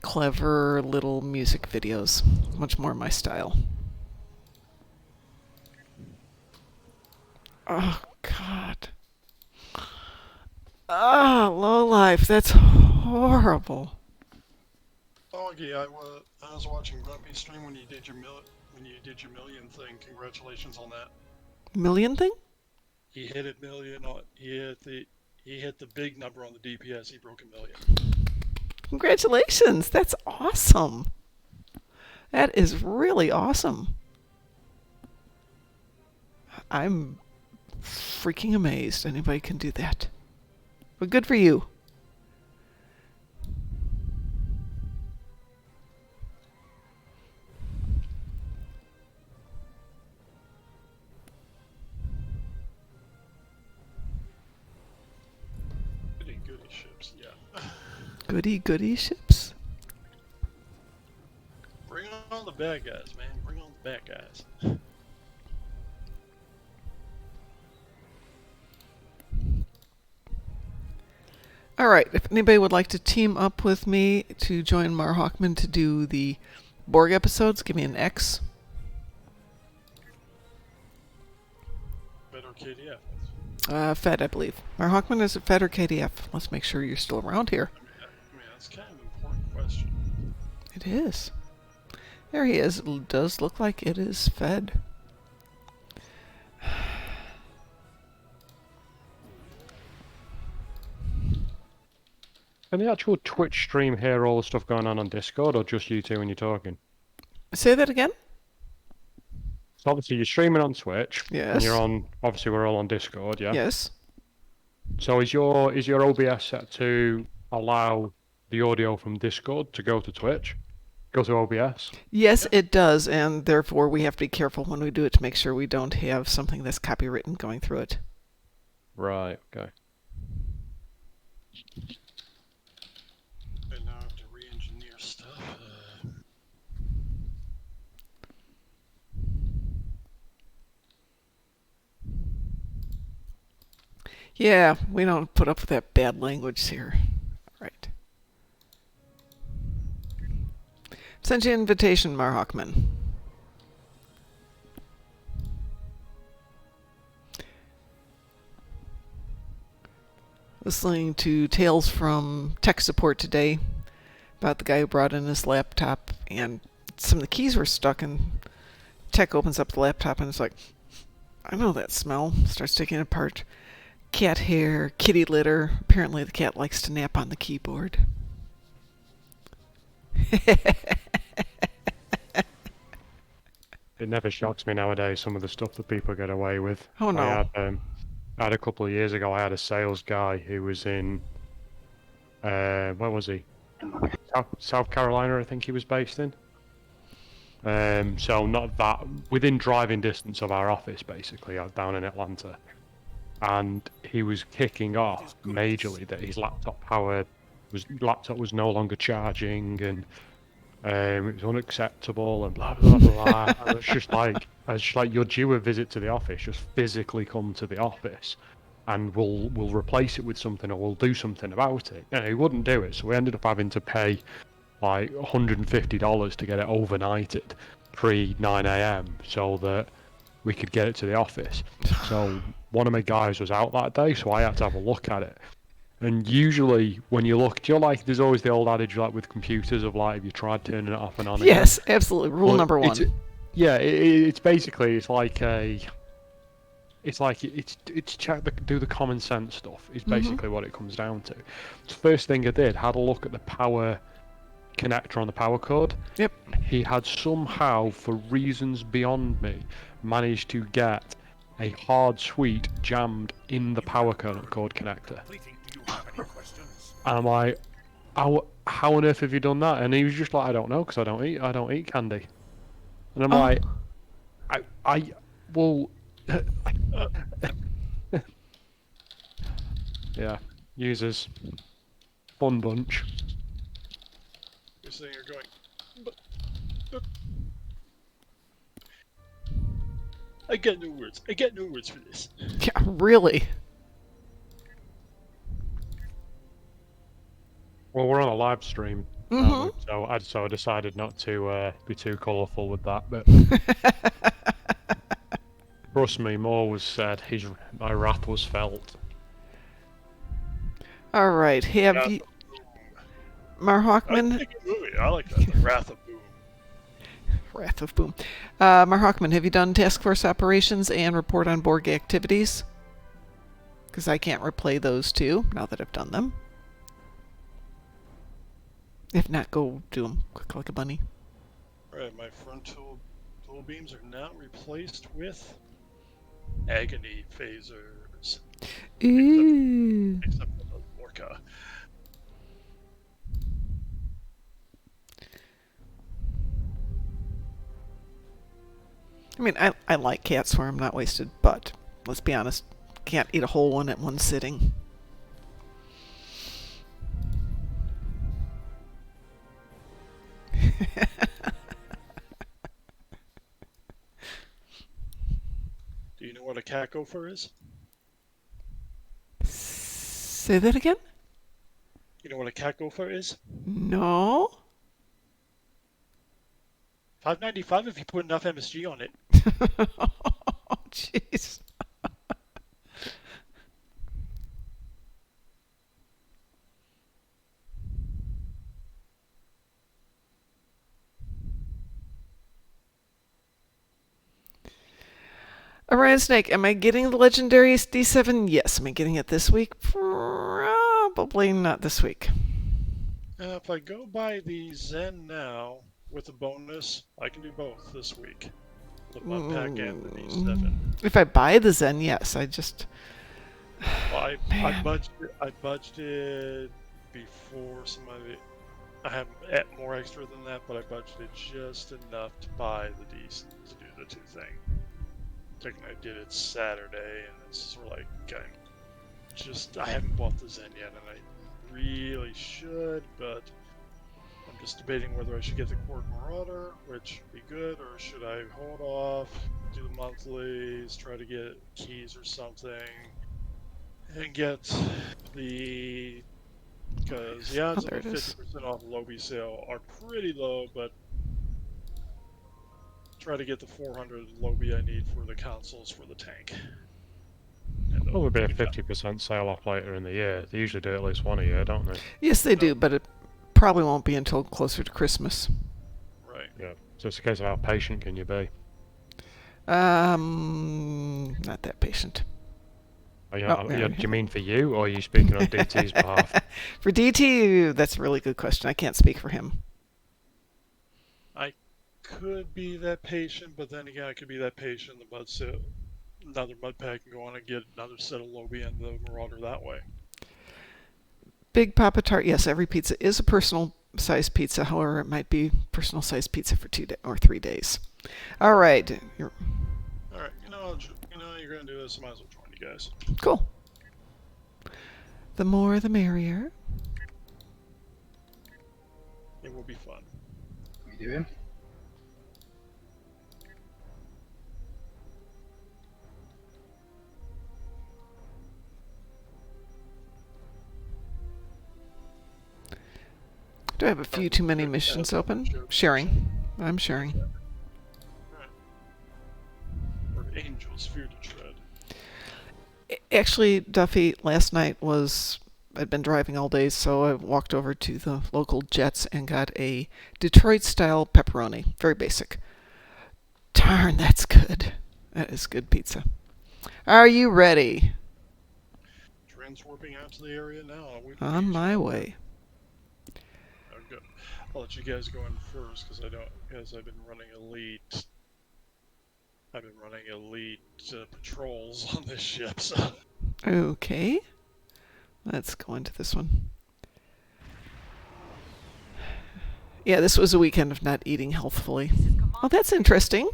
clever little music videos. Much more my style. Oh, God. Ah, low life. That's horrible. Oh yeah, I was watching Grumpy's stream when you did your million thing. Congratulations on that. Million thing? He hit a million. He hit the big number on the DPS. He broke a million. Congratulations. That's awesome. That is really awesome. I'm freaking amazed anybody can do that. But good for you. Goody ships, yeah. Goody ships. Bring on the bad guys, man. Bring on the bad guys. All right, if anybody would like to team up with me to join Mar Hawkman to do the Borg episodes, give me an X. Fed or KDF? Fed, I believe. Mar Hawkman, is it Fed or KDF? Let's make sure you're still around here. I mean, that's kind of an important question. It is. There he is. It does look like it is Fed. Can the actual Twitch stream hear all the stuff going on Discord, or just you two when you're talking? Say that again? So obviously you're streaming on Twitch. Yes. And you're on. Obviously we're all on Discord, yeah. Yes. So is your OBS set to allow the audio from Discord to go to Twitch? Go to OBS? Yes, it does, and therefore we have to be careful when we do it to make sure we don't have something that's copywritten going through it. Right. Okay. And now I have to re-engineer stuff. Yeah, we don't put up with that bad language here. Right. Send you an invitation, Mar Hawkman. listening to tales from tech support today about the guy who brought in his laptop and some of the keys were stuck, and tech opens up the laptop and it's like, I know that smell. Starts taking it apart. Cat hair, kitty litter. Apparently the cat likes to nap on the keyboard. It never shocks me nowadays, some of the stuff that people get away with. Oh no. I had a couple of years ago, I had a sales guy who was in, where was he? South Carolina, I think he was based in. So not that, within driving distance of our office, basically, out down in Atlanta. And he was kicking off majorly that his laptop was no longer charging, and it was unacceptable, and blah blah blah. I was just like, you're due a visit to the office. Just physically come to the office, and we'll replace it with something, or we'll do something about it. And he wouldn't do it, so we ended up having to pay like $150 to get it overnighted pre 9 a.m. so that we could get it to the office. So one of my guys was out that day, so I had to have a look at it. And usually when you look, do you know, like, there's always the old adage, like, with computers of, like, if you tried turning it off and on Yes, absolutely. Rule Well, number one. it's basically, it's like do the common sense stuff is basically what it comes down to. The first thing I did, had a look at the power connector on the power cord. Yep. He had somehow, for reasons beyond me, managed to get a hard sweet jammed in the power cord connector. Do you have any questions? And I'm like, how on earth have you done that? And he was just like, I don't know, because I don't eat candy. And I'm like, well, yeah, users, fun bunch. You're sitting here going, but I get no words. I get no words for this. Yeah, really. Well, we're on a live stream, so I decided not to be too colourful with that. But trust me, more was said. My wrath was felt. All right. Have you, Mar I Hawkman? like the movie. I like that. The Wrath of Boom. Wrath of Boom. Mar Hawkman, have you done task force operations and report on Borg activities? Because I can't replay those two now that I've done them. If not, go do them quick like a bunny. Alright, my frontal tool beams are now replaced with agony phasers. Ooh. Except for the Lorca. I mean, I like cats where I'm not wasted, but let's be honest, can't eat a whole one at one sitting. Do you know what a cat gopher is? Say that again? You know what a cat gopher is? No. $5.95 if you put enough MSG on it. Oh, jeez. Orion Snake, am I getting the legendary D7? Yes. Am I getting it this week? Probably not this week. If I go by the Zen now with a bonus, I can do both this week. The Mud Pack and the D7. If I buy the Zen, yes. I just... Well, I Man. budgeted before somebody. I have more extra than that, but I budgeted just enough to buy the D to do the two thing. Technically, I did it Saturday, and it's sort of like I haven't bought the Zen yet, and I really should, but I'm just debating whether I should get the Court Marauder, which would be good, or should I hold off, do the monthlies, try to get keys or something, and get the, because the odds there of it a is. 50% off Lobby sale are pretty low, but try to get the 400 Lobby I need for the consoles for the tank. And Will be a 50% sale off later in the year. They usually do at least one a year, don't they? Yes, they do, but it probably won't be until closer to Christmas. Right. Yeah. So it's a case of how patient can you be? Not that patient. Are you, Oh, yeah. do you mean for you, or are you speaking on DT's behalf? For DT, that's a really good question. I can't speak for him. I could be that patient, but then again, I could be that patient. The mud set, another mud pack, and go on and get another set of Lobie and the Marauder that way. Big Papa Tart. Yes, every pizza is a personal size pizza. However, it might be personal size pizza for 2 or 3 days. All right. All right. You're gonna do this. I might as well join you guys. Cool. The more, the merrier. It will be fun. What are you doing? Do I have a few too many missions open? Sharing. I'm sharing. Right. Or angels fear to tread. Actually, Duffy, last night I'd been driving all day, so I walked over to the local Jets and got a Detroit-style pepperoni. Very basic. Darn, that's good. That is good pizza. Are you ready? Transwarping out to the area now. On my way. I'll let you guys go in first because I've been running elite. I've been running elite patrols on this ship. So. Okay. Let's go into this one. Yeah, this was a weekend of not eating healthfully. Oh, that's interesting.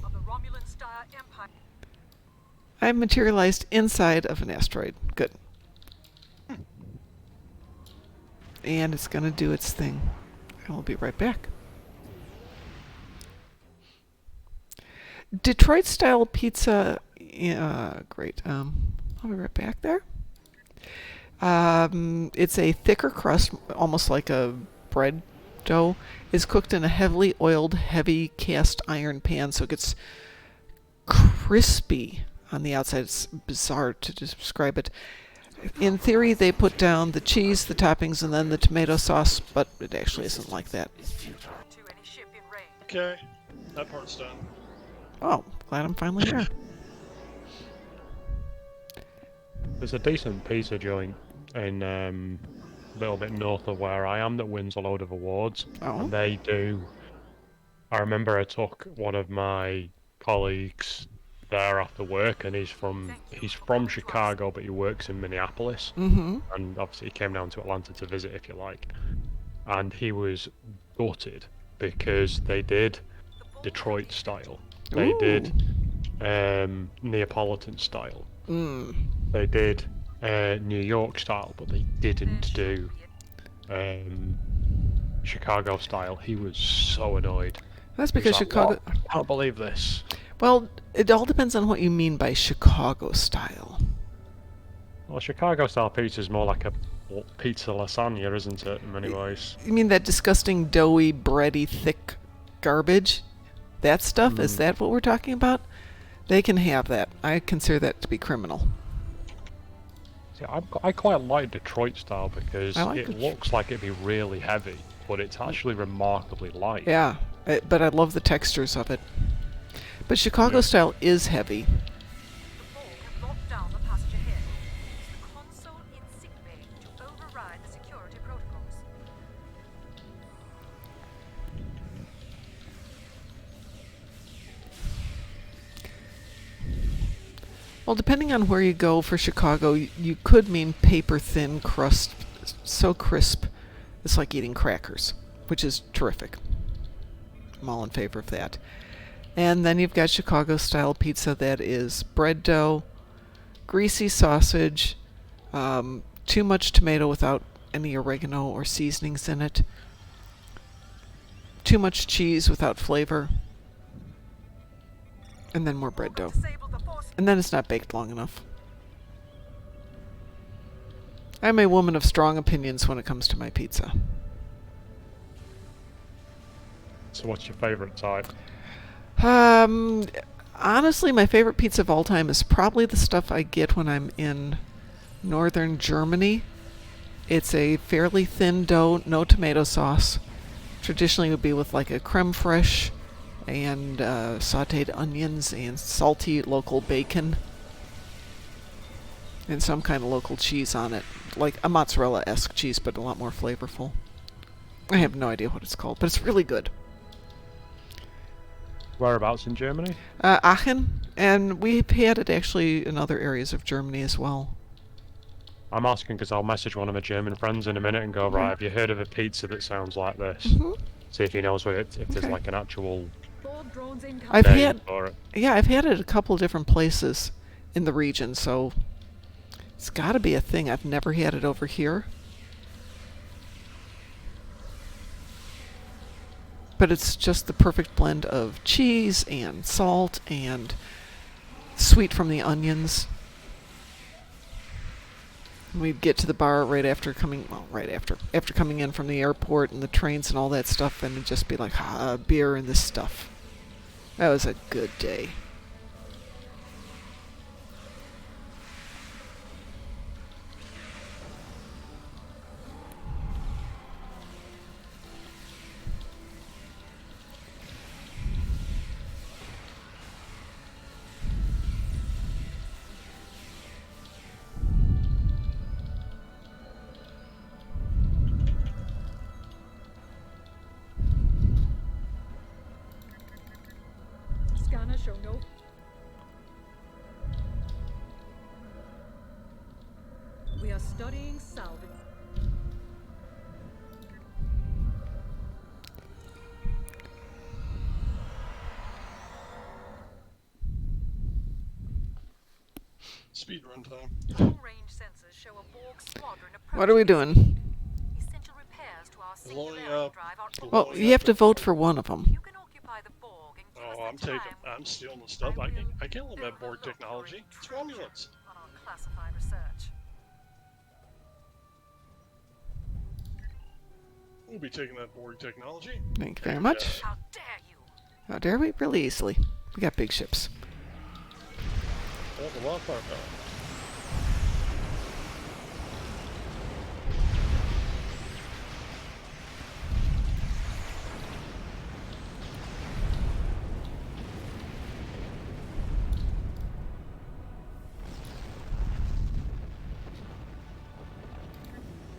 I've materialized inside of an asteroid. Good. And it's going to do its thing. I'll be right back. Detroit style pizza. Yeah, great. I'll be right back there. It's a thicker crust, almost like a bread dough. It's cooked in a heavily oiled, heavy cast iron pan, so it gets crispy on the outside. It's bizarre to describe it. In theory, they put down the cheese, the toppings, and then the tomato sauce, but it actually isn't like that. Okay, that part's done. Oh, glad I'm finally there. There's a decent pizza joint in a little bit north of where I am that wins a load of awards. Oh. And they do. I remember I took one of my colleagues there after work, and he's from Chicago, but he works in Minneapolis. Mm-hmm. And obviously he came down to Atlanta to visit, if you like. And he was gutted because they did Detroit style. They Ooh. did Neapolitan style. Mm. They did New York style, but they didn't do Chicago style. He was so annoyed. That's because Chicago... I can't believe this. Well, it all depends on what you mean by Chicago style. Well, Chicago style pizza is more like a pizza lasagna, isn't it, in many ways? You mean that disgusting, doughy, bready, thick garbage? That stuff? Is that what we're talking about? They can have that. I consider that to be criminal. See, I quite like Detroit style because like it looks like it'd be really heavy, but it's actually remarkably light. Yeah, but I love the textures of it. But Chicago style is heavy. Well, depending on where you go for Chicago, you could mean paper-thin crust, so crisp, it's like eating crackers, which is terrific. I'm all in favor of that. And then you've got Chicago-style pizza that is bread dough, greasy sausage, too much tomato without any oregano or seasonings in it, too much cheese without flavor, and then more bread dough. And then it's not baked long enough. I'm a woman of strong opinions when it comes to my pizza. So what's your favourite type? Honestly, my favorite pizza of all time is probably the stuff I get when I'm in northern Germany. It's a fairly thin dough, no tomato sauce. Traditionally, it would be with like a creme fraiche and sautéed onions and salty local bacon and some kind of local cheese on it, like a mozzarella-esque cheese, but a lot more flavorful. I have no idea what it's called, but it's really good. Whereabouts in Germany? Aachen, and we've had it actually in other areas of Germany as well. I'm asking because I'll message one of my German friends in a minute and go, right, have you heard of a pizza that sounds like this? Mhm. See if he knows what if there's Okay. like an actual I've name had, for it. yeah, I've had it at a couple different places in the region, so it's got to be a thing. I've never had it over here. But it's just the perfect blend of cheese and salt and sweet from the onions. We'd get to the bar right after coming, after coming in from the airport and the trains and all that stuff, and it'd just be like, beer and this stuff. That was a good day. Scanner show no. We are studying salvage. Speed run time. Long-range sensors show a Borg squadron approaching. What are we doing? Essential repairs to our Blowing singularity up. drive are Well, you have to vote for one of them. You can occupy the Borg and give Oh, us the time I'm stealing the stuff. I can't let that Borg technology. It's Romulans. on our classified research. We'll be taking that Borg technology. Thank you very much. How dare you! How dare we? Really easily. We got big ships. That's a lot of firepower.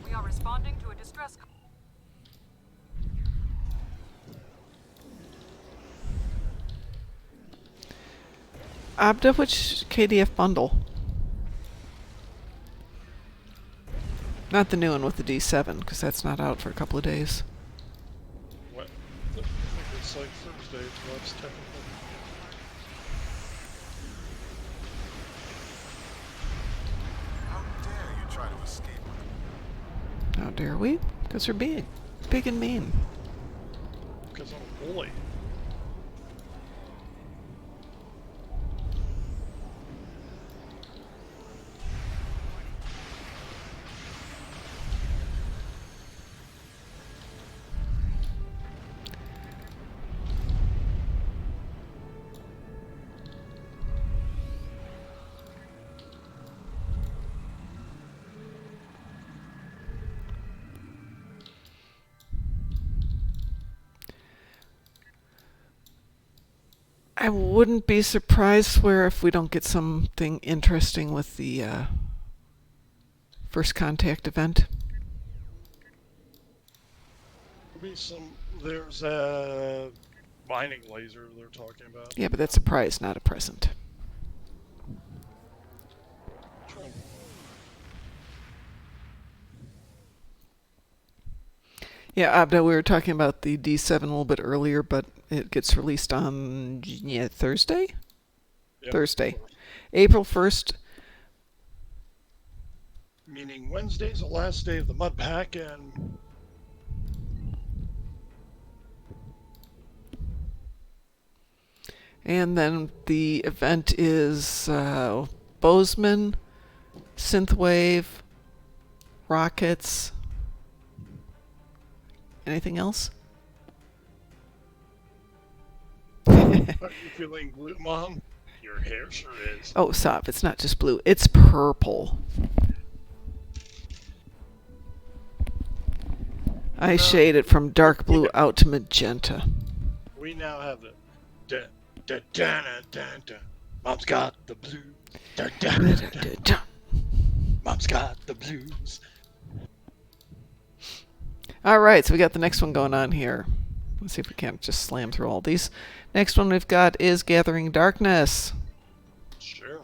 We are responding to a distress call. Abda, which KDF bundle? Not the new one with the D7, because that's not out for a couple of days. What? I think it's like Thursday, so that's technically. How dare you try to escape? How dare we? Because we're big. Big and mean. Because I'm a bully. I wouldn't be surprised where if we don't get something interesting with the first contact event. There's a mining laser they're talking about. Yeah, but that's a prize, not a present. True. Yeah, Abda, we were talking about the D7 a little bit earlier, but it gets released on Thursday? Yep. Thursday. April 1st. Meaning Wednesday's the last day of the mud pack, and And then the event is Bozeman, Synthwave, Rockets. Anything else? Are you feeling blue, Mom? Your hair sure is. Oh, stop. It's not just blue. It's purple. I shade it from dark blue out to magenta. We now have the dun, dun, dun, dun, dun, dun. Mom's got the blues. Dun, dun, dun, dun. Mom's got the blues. All right, so we got the next one going on here. Let's see if we can't just slam through all these. Next one we've got is Gathering Darkness. Sure.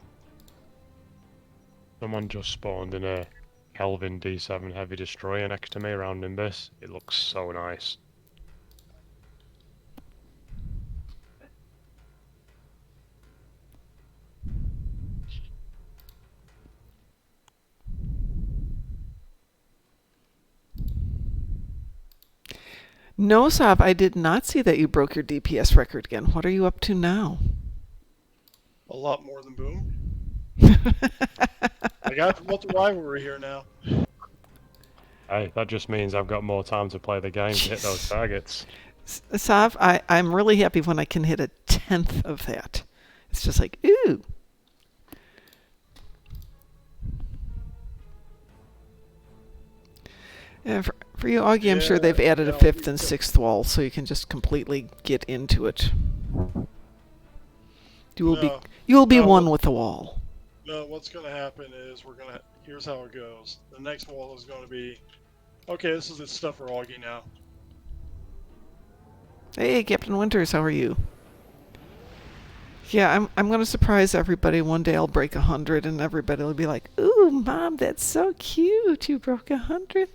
Someone just spawned in a Kelvin D7 Heavy Destroyer next to me around Nimbus. It looks so nice. No, Sav, I did not see that you broke your DPS record again. What are you up to now? A lot more than Boom. I got to promote the rivalry here now. Hey, that just means I've got more time to play the game to hit those targets. Sav, I'm really happy when I can hit 1/10 of that. It's just like, ooh. Yeah, for you, Augie, I'm sure they've added a 5th and 6th wall, so you can just completely get into it. You will be one with the wall. No, what's going to happen is here's how it goes. The next wall is going to be, okay, this is the stuff for Augie now. Hey, Captain Winters, how are you? Yeah, I'm going to surprise everybody. One day I'll break 100, and everybody will be like, "Ooh, Mom, that's so cute. You broke 100."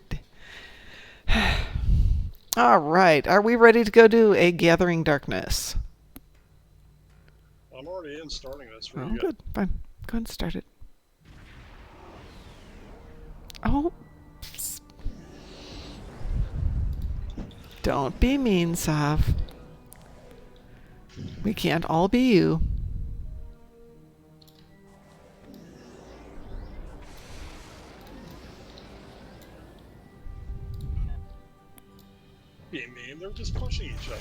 All right, are we ready to go do a Gathering Darkness? I'm already in starting this. Oh, good. Fine. Go ahead and start it. Oh. Don't be mean, Sav. We can't all be you. Being mean, they're just pushing each other.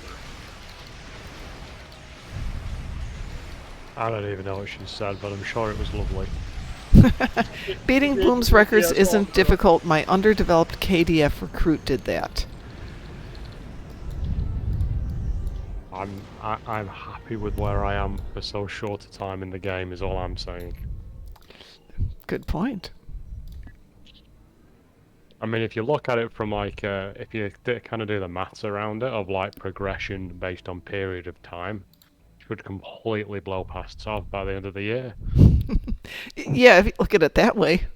I don't even know what she said, but I'm sure it was lovely. Beating Bloom's records isn't difficult. My underdeveloped KDF recruit did that. I'm happy with where I am for so short a time in the game is all I'm saying. Good point. I mean, if you look at it from like, if you kind of do the maths around it of like progression based on period of time, you could completely blow past Sov by the end of the year. Yeah, if you look at it that way.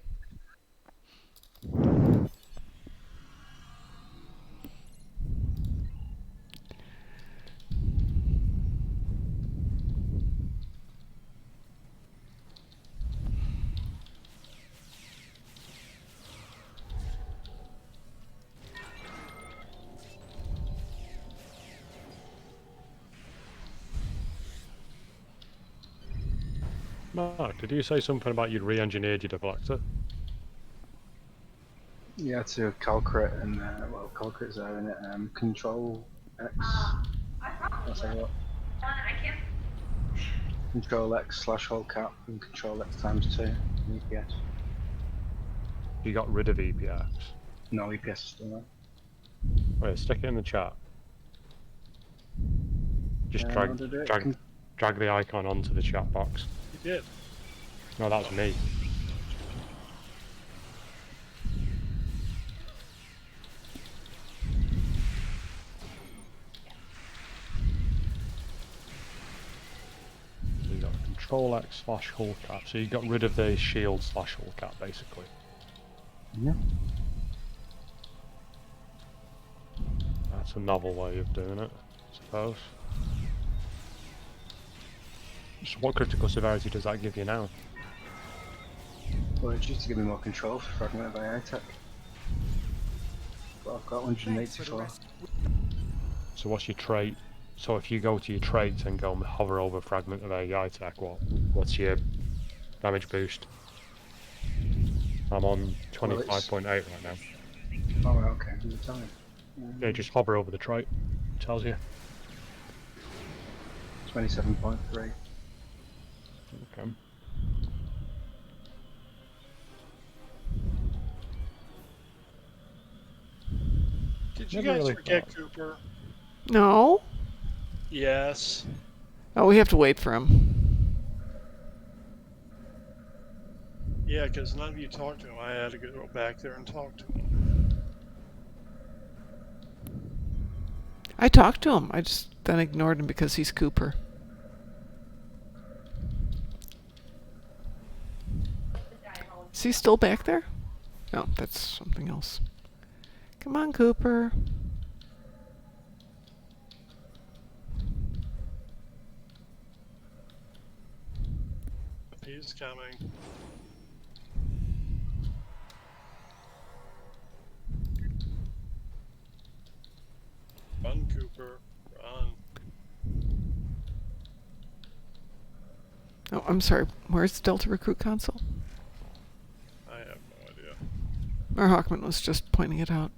Mark, did you say something about you'd re-engineered your deflector? Yeah, to calculate and well, calculate's there in it. Control X. Let's have a look. Control X / whole cap and Control X times 2 EPS. You got rid of EPX. No, EPS is still there. Wait, stick it in the chat. Just drag the icon onto the chat box. You did. No, that was me. So you got Control X / hull cap. So you got rid of the shield / hull cap basically. Yeah. That's a novel way of doing it, I suppose. So what critical severity does that give you now? Well, it's just to give me more control for fragment of AI tech. But I've got 184. So what's your trait? So if you go to your traits and go and hover over fragment of AI tech, what's your damage boost? I'm on 25.8 right now. Oh, right, okay. You tell me. Yeah, just hover over the trait. It tells you. 27.3. Okay. Did you Never guys really forget thought. Cooper? No? Yes. Oh, we have to wait for him. Yeah, because none of you talked to him. I had to go back there and talk to him. I talked to him. I just then ignored him because he's Cooper. Is he still back there? No, that's something else. Come on, Cooper. He's coming. Run, Cooper. Run. Oh, I'm sorry. Where's the Delta Recruit console? I have no idea. Or Hawkman was just pointing it out.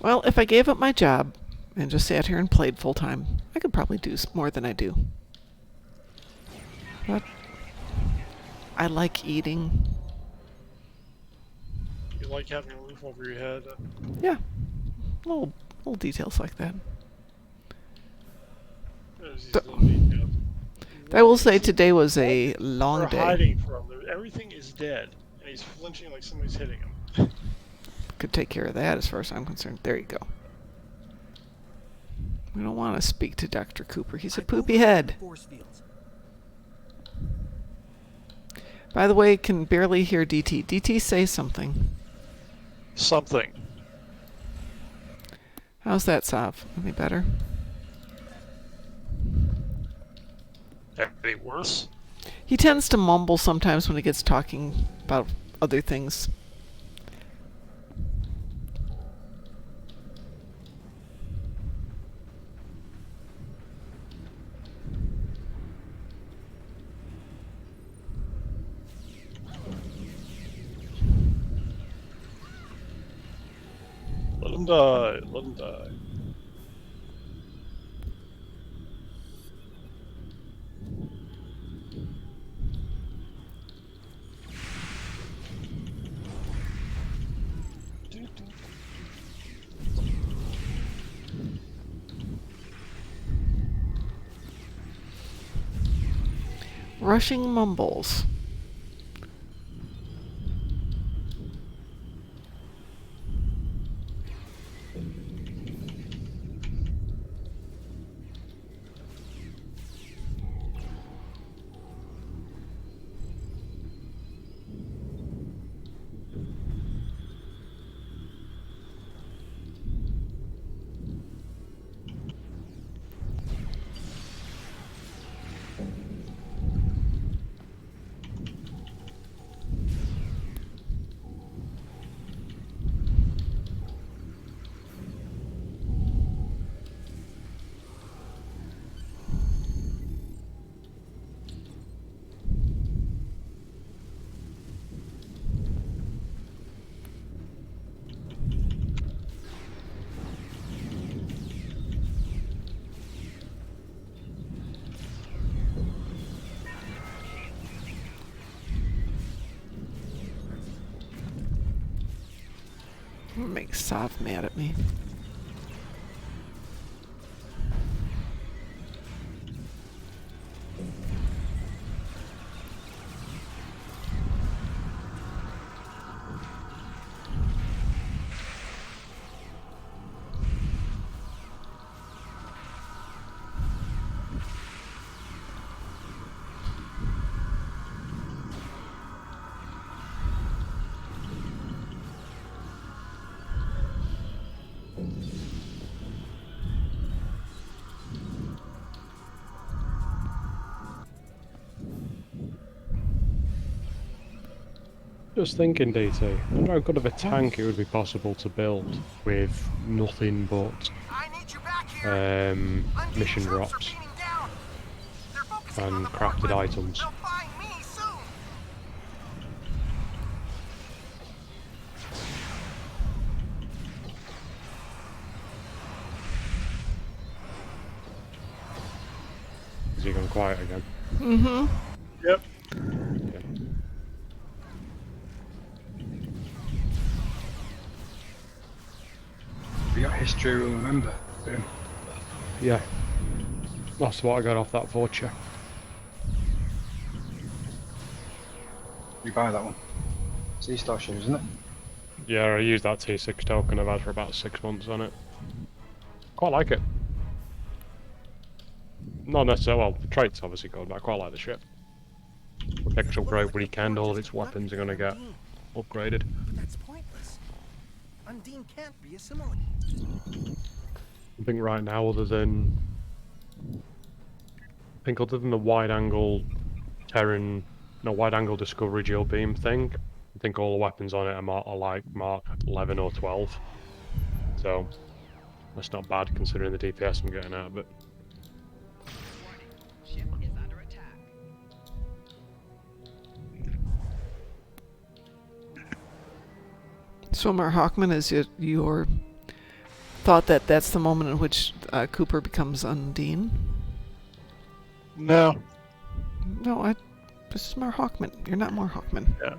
Well, if I gave up my job and just sat here and played full time, I could probably do more than I do. But I like eating. You like having a roof over your head? Yeah, little details like that. There's these Th- little details. I will say today was a long They're day. hiding from them. Everything is dead, and he's flinching like somebody's hitting him. Could take care of that as far as I'm concerned. There you go. We don't want to speak to Dr. Cooper. He's a poopy head. Force fields. By the way, can barely hear DT. DT, say something. Something. How's that, Sav? Any better? Any worse? He tends to mumble sometimes when he gets talking about other things. Let him die. Let him die. Rushing mumbles. Makes Sav mad at me. Just thinking, DT. I wonder how good of a tank it would be possible to build with nothing but I need you back here. Undead mission troops are drops beating down. They're focusing on and the port crafted level. items. They'll find me soon. Has he gone quiet again? Mm-hmm. Yep. Yeah. We got history, we'll remember. Boom. Yeah. That's what I got off that voucher. You buy that one. Sea Star shoes, isn't it? Yeah, I used that T6 token I've had for about 6 months on it. Quite like it. Not necessarily, well, the trait's obviously good, but I quite like the ship. With extra great weekend, all of its weapons are going to get upgraded. But that's pointless. Undine can't be assimilated. I think right now, other than the wide-angle Terran, no, wide-angle Discovery Geo Beam thing, I think all the weapons on it are like Mark 11 or 12. So, that's not bad considering the DPS I'm getting out of it. Ship is under attack. Swimmer Hawkman, is it your thought that that's the moment in which Cooper becomes Undine? No. No, this is more Hawkman. You're not more Hawkman. Yeah.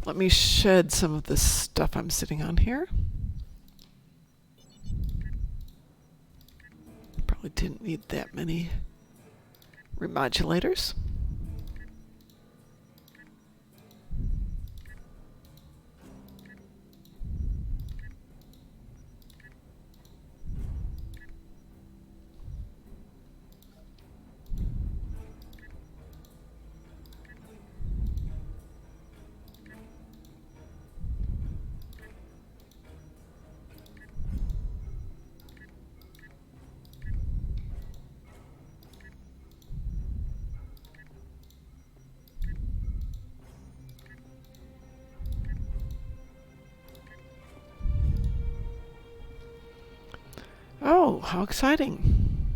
Let me shed some of the stuff I'm sitting on here. Probably didn't need that many remodulators. Oh, how exciting.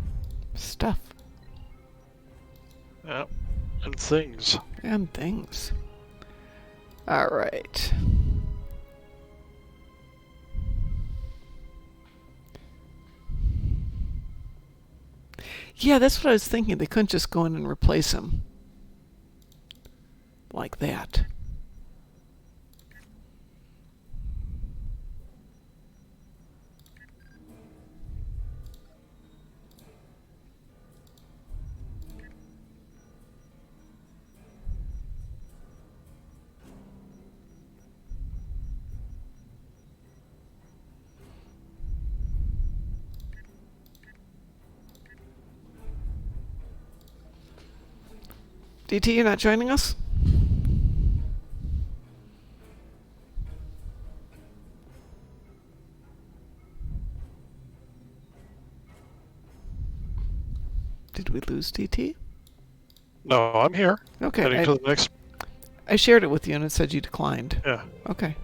Stuff. Yeah. And things. And things. Alright. Yeah, that's what I was thinking. They couldn't just go in and replace him. Like that. DT, you're not joining us? Did we lose DT? No, I'm here. Okay, Heading to the next. I shared it with you and it said you declined. Yeah. Okay.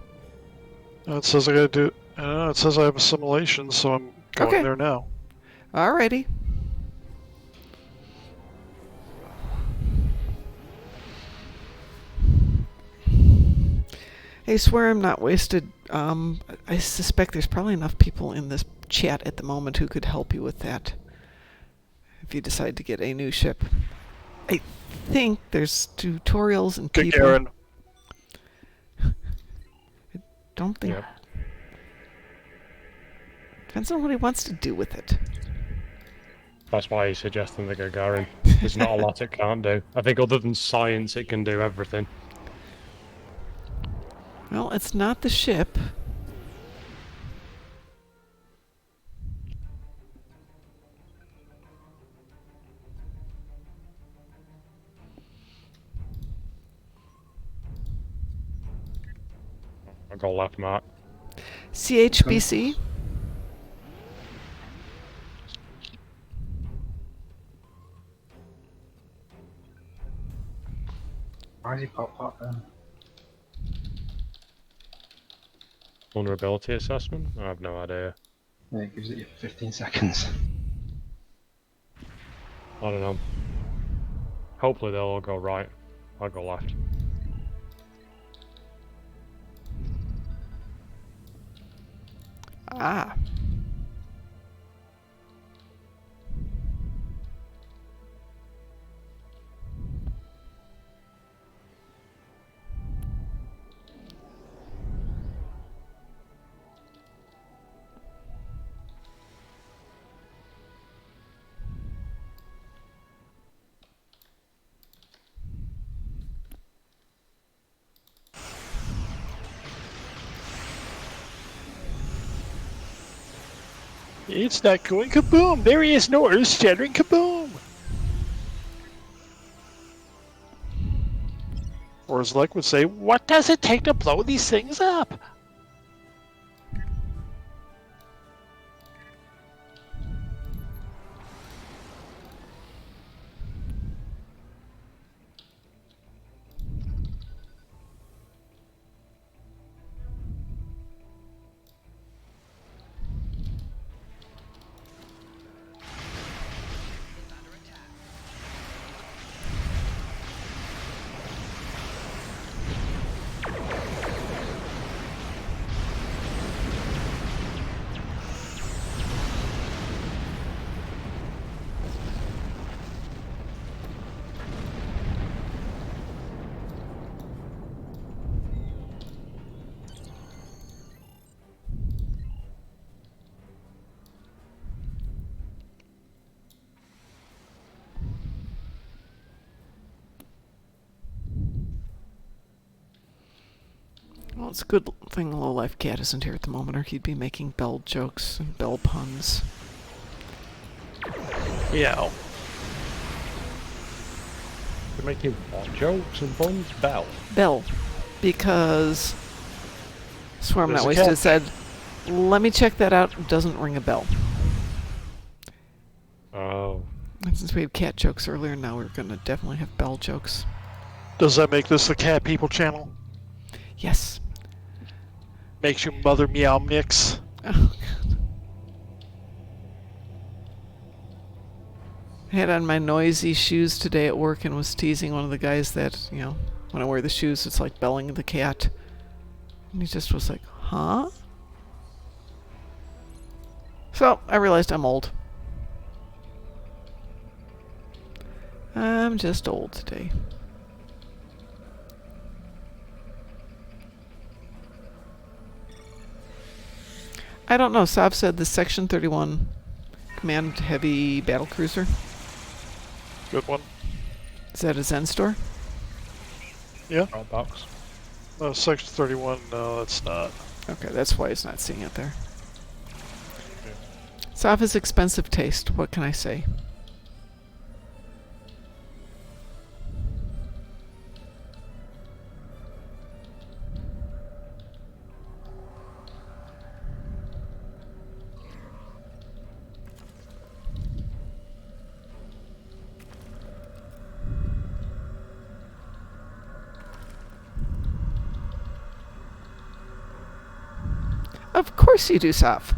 It says I gotta do. I don't know. It says I have assimilation, so I'm going Okay. there now. Alrighty. Hey, swear I'm not wasted. I suspect there's probably enough people in this chat at the moment who could help you with that. If you decide to get a new ship. I think there's tutorials and Good, people. Karen. Don't think. Yep. Depends on what he wants to do with it. That's why he's suggesting the Gagarin. There's not a lot it can't do. I think other than science, it can do everything. Well, it's not the ship. I'll go left, Mark. CHBC? Why does he pop then? Vulnerability assessment? I have no idea. Yeah, it gives it you 15 seconds. I don't know. Hopefully they'll all go right. I'll go left. Ah. It's not going kaboom! There is no earth-shattering kaboom! Or as Luck would say, what does it take to blow these things up? Well, it's a good thing Low-Life Cat isn't here at the moment, or he'd be making bell jokes and bell puns. Yeah. You're making what jokes and puns? Bell. Bell. Because Swarm There's Not a Wasted cat. said, let me check that out. Doesn't ring a bell. Oh. And since we had cat jokes earlier, now we're going to definitely have bell jokes. Does that make this the Cat People channel? Yes. Makes you mother meow mix? Oh, God. I had on my noisy shoes today at work and was teasing one of the guys that, you know, when I wear the shoes, it's like belling the cat. And he just was like, huh? So, I realized I'm old. I'm just old today. I don't know. Sav said the Section 31 Command Heavy Battlecruiser. Good one. Is that a Zen store? Yeah. Dropbox. No, Section 31, no, that's not. Okay, that's why he's not seeing it there. Sav has expensive taste. What can I say? Of course you do, Sav.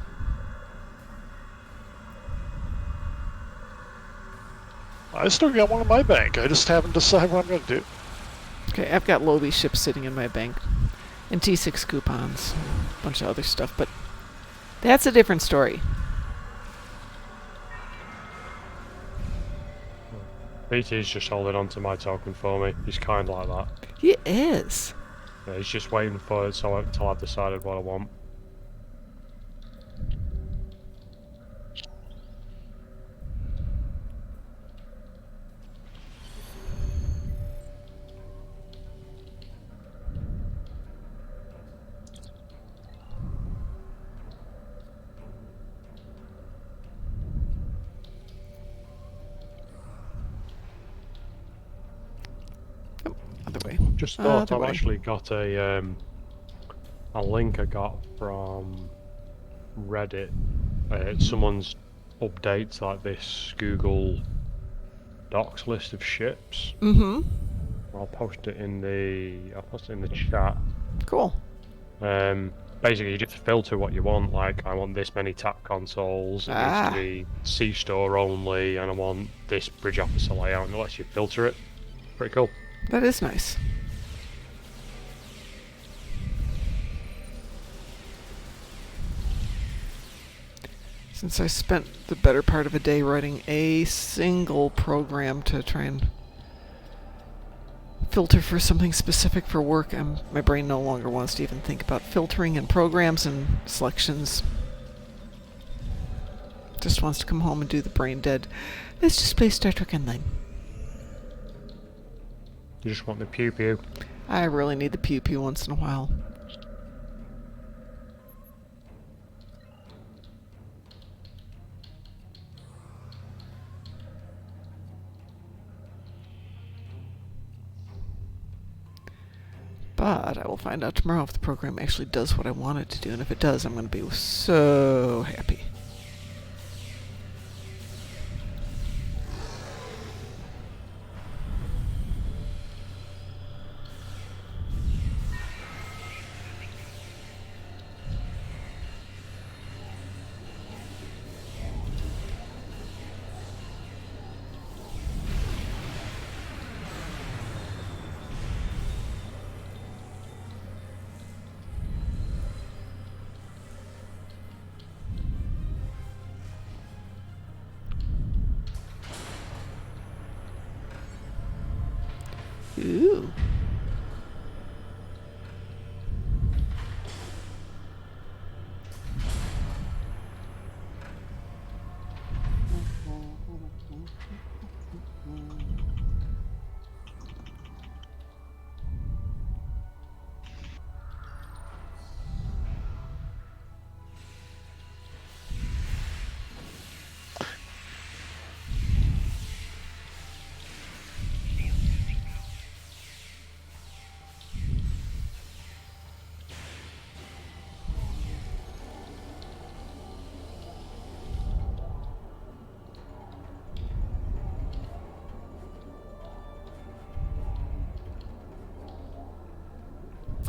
I still got one in my bank. I just haven't decided what I'm going to do. Okay, I've got Lobby ships sitting in my bank. And T6 coupons. A bunch of other stuff, but that's a different story. BT's just holding on to my token for me. He's kind like that. He is. Yeah, he's just waiting for it until I've decided what I want. Just thought Either I've way. actually got a link I got from Reddit. Someone's updates like this Google Docs list of ships. Mm-hmm. I'll post it in the chat. Cool. Basically, you just filter what you want. Like, I want this many tap consoles. It needs to be C-store only, and I want this bridge officer layout, and it lets you filter it. Pretty cool. That is nice. Since I spent the better part of a day writing a single program to try and filter for something specific for work, my brain no longer wants to even think about filtering and programs and selections. Just wants to come home and do the brain dead. Let's just play Star Trek Online. You just want the pew-pew. I really need the pew-pew once in a while. But I will find out tomorrow if the program actually does what I want it to do, and if it does, I'm going to be so happy. Ooh.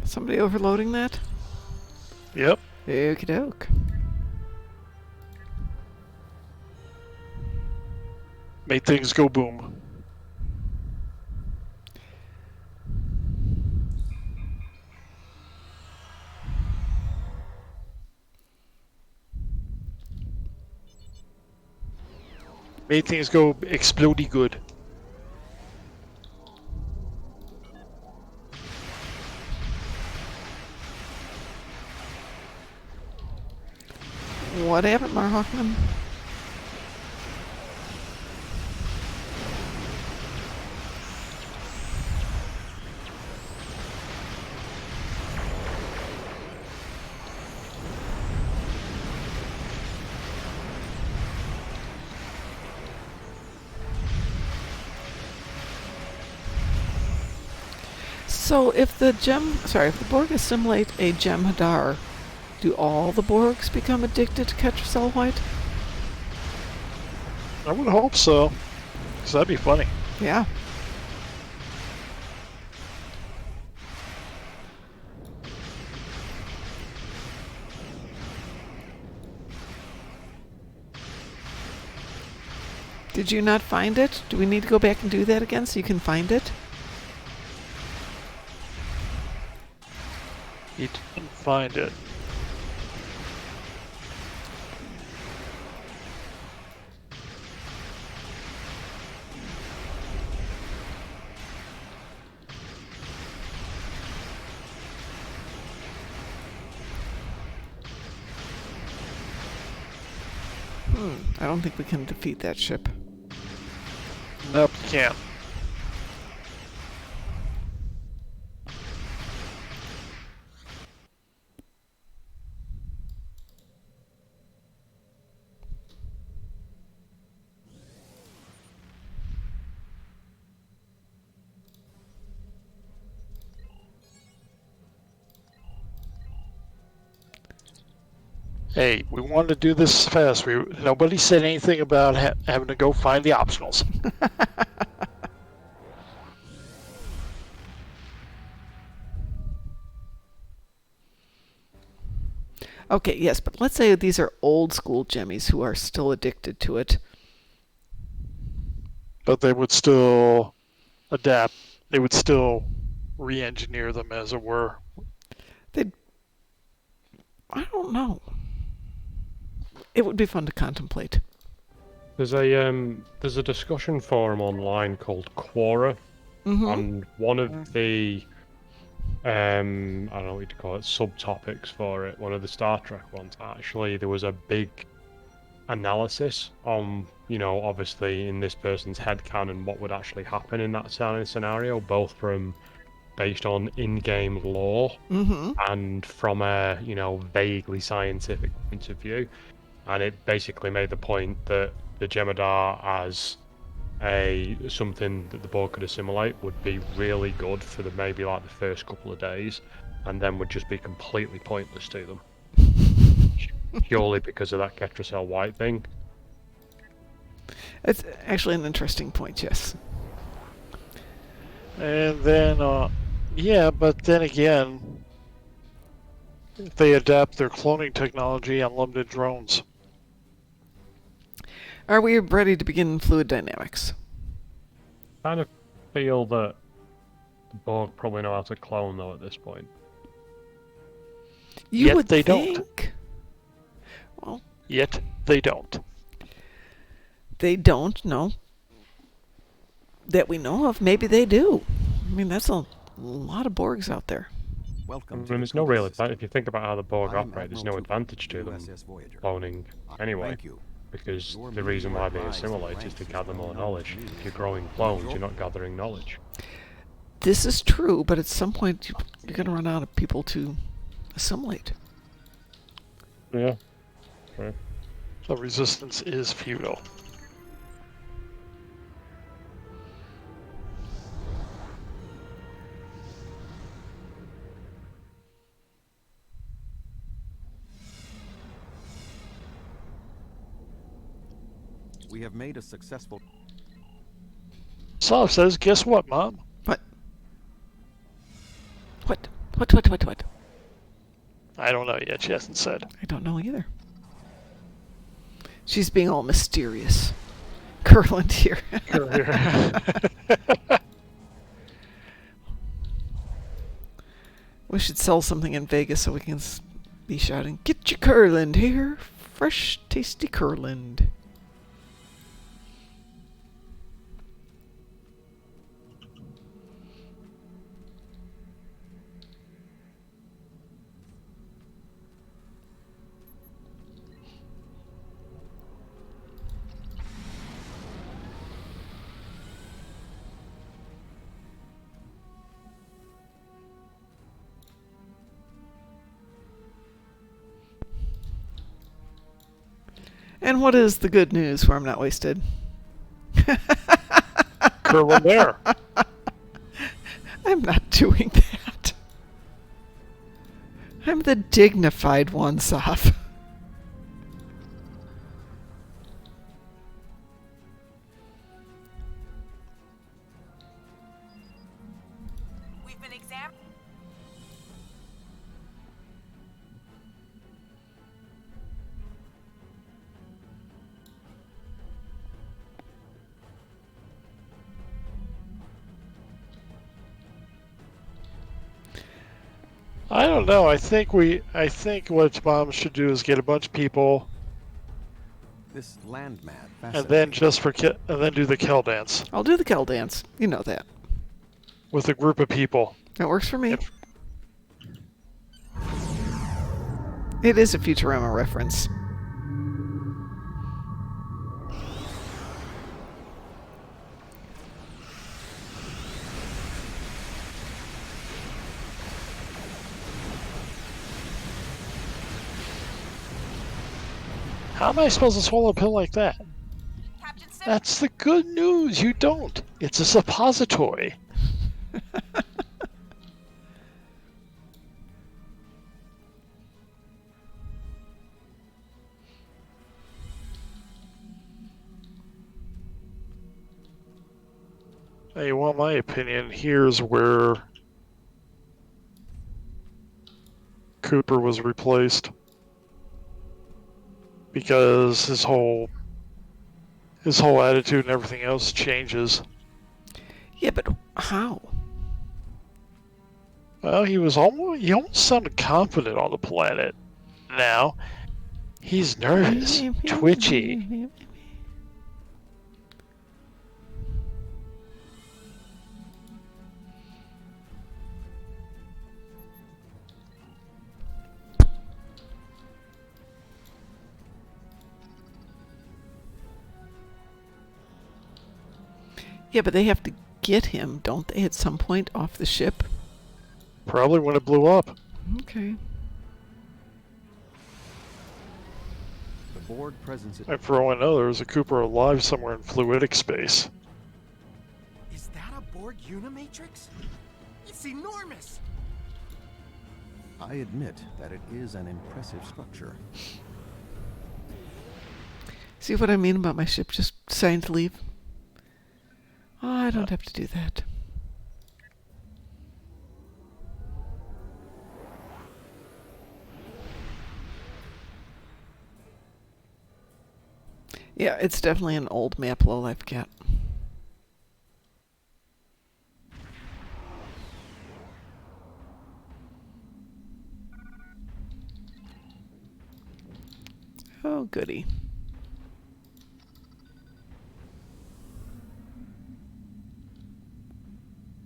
Somebody overloading that? Yep. Okie doke. Made things go boom. Made things go explodey good. What happened, Marhawkman? So if the Borg assimilate a gem Hadar, do all the Borgs become addicted to Ketracel White? I would hope so. Because that'd be funny. Yeah. Did you not find it? Do we need to go back and do that again so you can find it? He didn't find it. I don't think we can defeat that ship. Nope, you can't. Hey, we wanted to do this fast. Nobody said anything about having to go find the optionals. Okay, yes, but let's say these are old school Jemmies who are still addicted to it. But they would still adapt. They would still re-engineer them, as it were. I don't know. It would be fun to contemplate. There's a discussion forum online called Quora, and one of the I don't know what to call it, subtopics for it, one of the Star Trek ones, actually, there was a big analysis on, obviously in this person's headcanon what would actually happen in that scenario, both from based on in-game lore and from a, vaguely scientific point of view. And it basically made the point that the Jem'Hadar as something that the Borg could assimilate would be really good for maybe like the first couple of days, and then would just be completely pointless to them. Purely because of that Ketracel White thing. It's actually an interesting point, yes. And then, but then again, they adapt their cloning technology on limited drones. Are we ready to begin fluid dynamics? I kind of feel that the Borg probably know how to clone, though, at this point. You would they think. don't. Well, Yet they don't. They don't, no. That we know of. Maybe they do. I mean, that's a lot of Borgs out there. Welcome. There's no real advantage. If you think about how the Borg operate, there's no advantage to them cloning anyway. Thank you. Because the reason why they assimilate is to gather more knowledge. If you're growing clones, you're not gathering knowledge. This is true, but at some point you're going to run out of people to assimilate. Yeah. Right. So resistance is futile. We have made a successful... Slav says, guess what, Mom? What? I don't know yet. She hasn't said. I don't know either. She's being all mysterious. Curland here. We should sell something in Vegas so we can be shouting, "Get your Curland here! Fresh, tasty Curland." And what is the good news where I'm not wasted? Curlin there. I'm not doing that. I'm the dignified one, Soph. We've been examined. I don't know. I think what Mom should do is get a bunch of people, This landmat and then do the Kel dance I'll do the Kel dance. You know that. with a group of people. That works for me. It is a Futurama reference. How am I supposed to swallow a pill like that? Captain Sim. That's the good news. You don't. It's a suppository. Hey, you want my opinion? Here's where Cooper was replaced. Because his whole attitude and everything else changes. Yeah, but how? Well, he almost sounded confident on the planet. Now, he's nervous, twitchy. Yeah, but they have to get him, don't they, at some point off the ship? Probably when it blew up. Okay. The Borg presence. And for all I know, there's a Cooper alive somewhere in fluidic space. Is that a Borg Unimatrix? It's enormous! I admit that it is an impressive structure. See what I mean about my ship just deciding to leave? Oh, I don't have to do that. Yeah, it's definitely an old map lowlife cat. Oh, goody.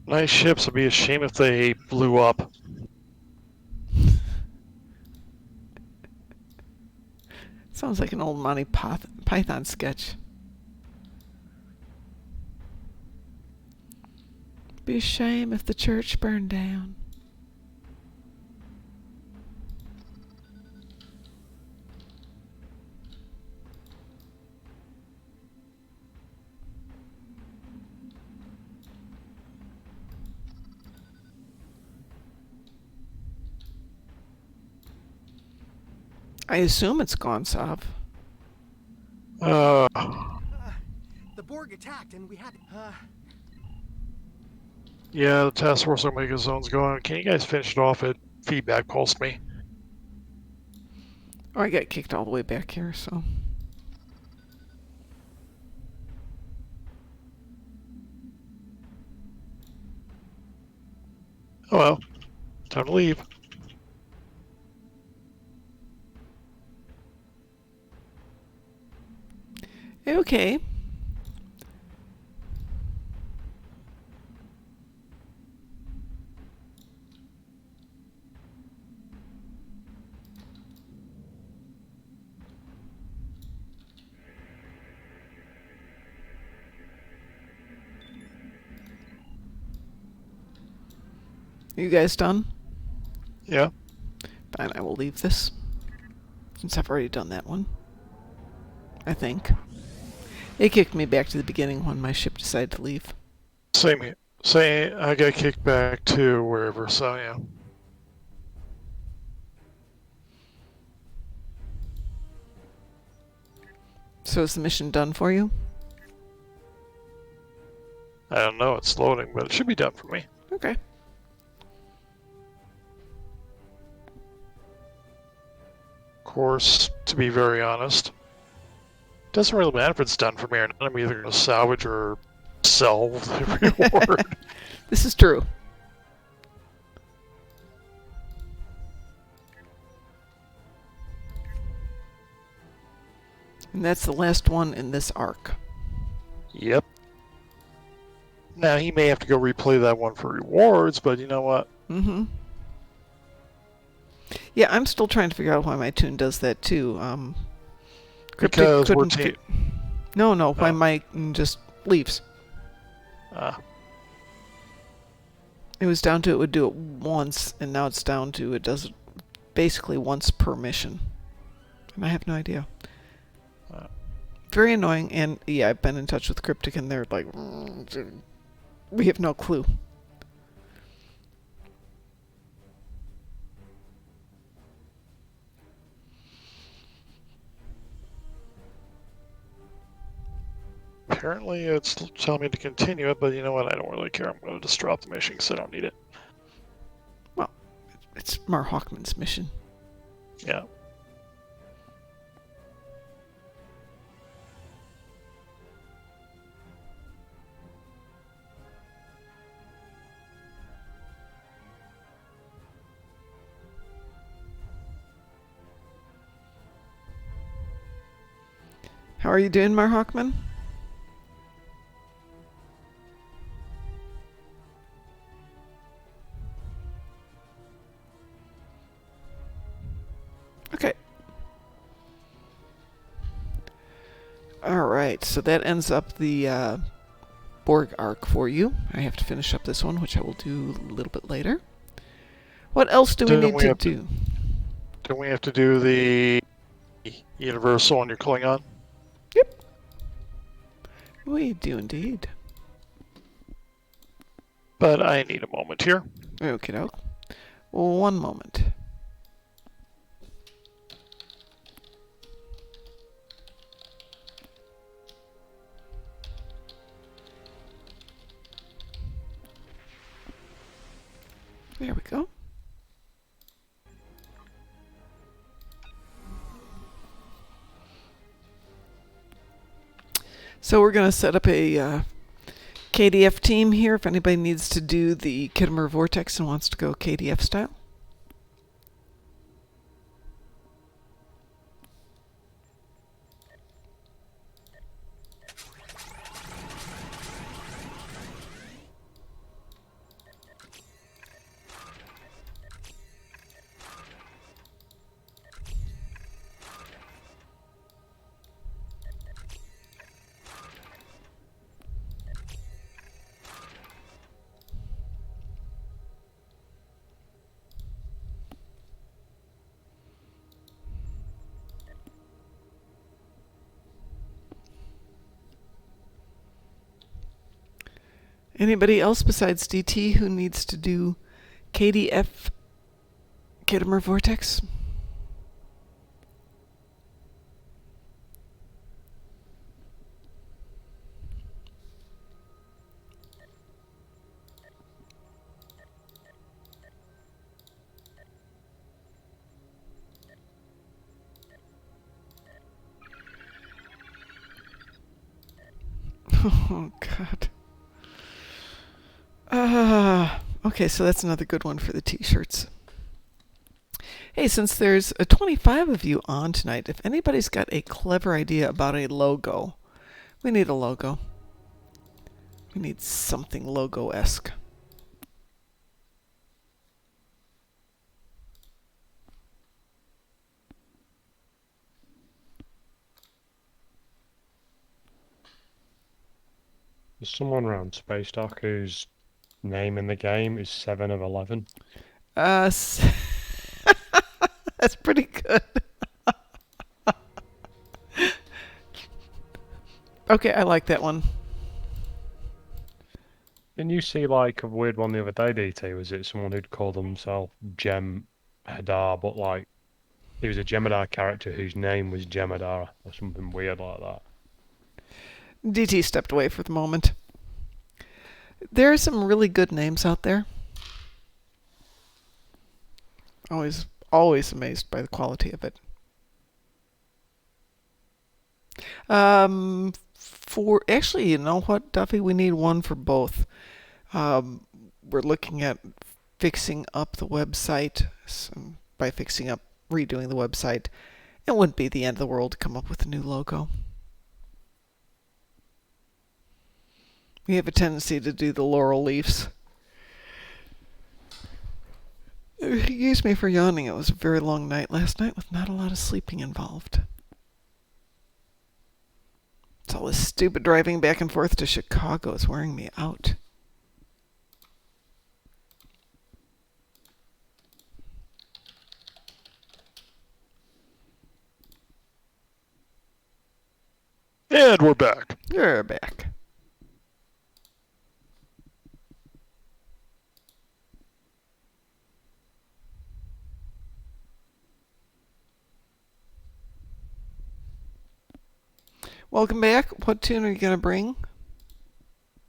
Nice ships. It'd be a shame if they blew up. Sounds like an old Monty Python sketch. Be a shame if the church burned down. I assume it's gone, Sav. The Borg attacked and we had... Yeah, the task force Omega Zone's going. Can you guys finish it off at feedback pulse me? Oh, I got kicked all the way back here, so... Oh well, time to leave. Okay. You guys done? Yeah. Fine, I will leave this. Since I've already done that one. I think. It kicked me back to the beginning when my ship decided to leave. Same here. Same. I got kicked back to wherever, so yeah. So is the mission done for you? I don't know, it's loading, but it should be done for me. Okay. Of course, to be very honest, it doesn't really matter if it's done for me or not. I'm either going to salvage or sell the reward. This is true. And that's the last one in this arc. Yep. Now, he may have to go replay that one for rewards, but you know what? Mm-hmm. Yeah, I'm still trying to figure out why my tune does that too. Cryptic Because we're couldn't No, why my just leaves. It was down to it would do it once, and now it's down to it does it basically once per mission. And I have no idea. Very annoying, and yeah, I've been in touch with Cryptic, and they're like, we have no clue. Apparently it's telling me to continue it, but you know what? I don't really care. I'm going to just drop the mission because I don't need it. Well, it's Mar Hawkman's mission. Yeah. How are you doing, Mar Hawkman? Okay. Alright, so that ends up the Borg arc for you. I have to finish up this one, which I will do a little bit later. What else do we need to do? Do we have to do the Universal on your Klingon? Yep. We do indeed. But I need a moment here. Okay, doke. One moment. There we go. So we're going to set up a KDF team here if anybody needs to do the Khitomer Vortex and wants to go KDF style. Anybody else besides DT who needs to do KDF Khitomer Vortex? Oh, God. Okay, so that's another good one for the t-shirts. Hey, since there's 25 of you on tonight, if anybody's got a clever idea about a logo, we need a logo. We need something logo-esque. There's someone around Space Dock whose name in the game is 7 of 11. That's pretty good. Okay, I like that one. Didn't you see like a weird one the other day, DT? Was it someone who'd called himself Gem Hadar, but like he was a Jem'Hadar character whose name was Jem'Hadar or something weird like that? DT stepped away for the moment. There are some really good names out there. Always amazed by the quality of it. Actually, you know what, Duffy? We need one for both. We're looking at fixing up the website. So by fixing up, redoing the website, it wouldn't be the end of the world to come up with a new logo. We have a tendency to do the laurel leaves. Excuse me for yawning. It was a very long night last night with not a lot of sleeping involved. It's all this stupid driving back and forth to Chicago is wearing me out. And we're back. You're back. Welcome back. What tune are you gonna bring?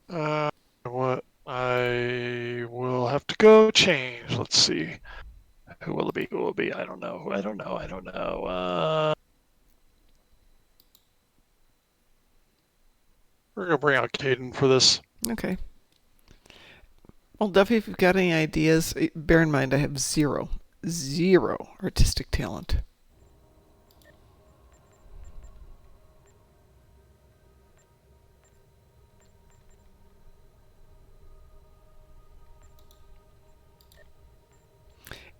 What? I will have to go change. Let's see. Who will it be? Who will it be? I don't know. I don't know. I don't know. We're gonna bring out Caden for this. Okay. Well, Duffy, if you've got any ideas, bear in mind I have zero artistic talent.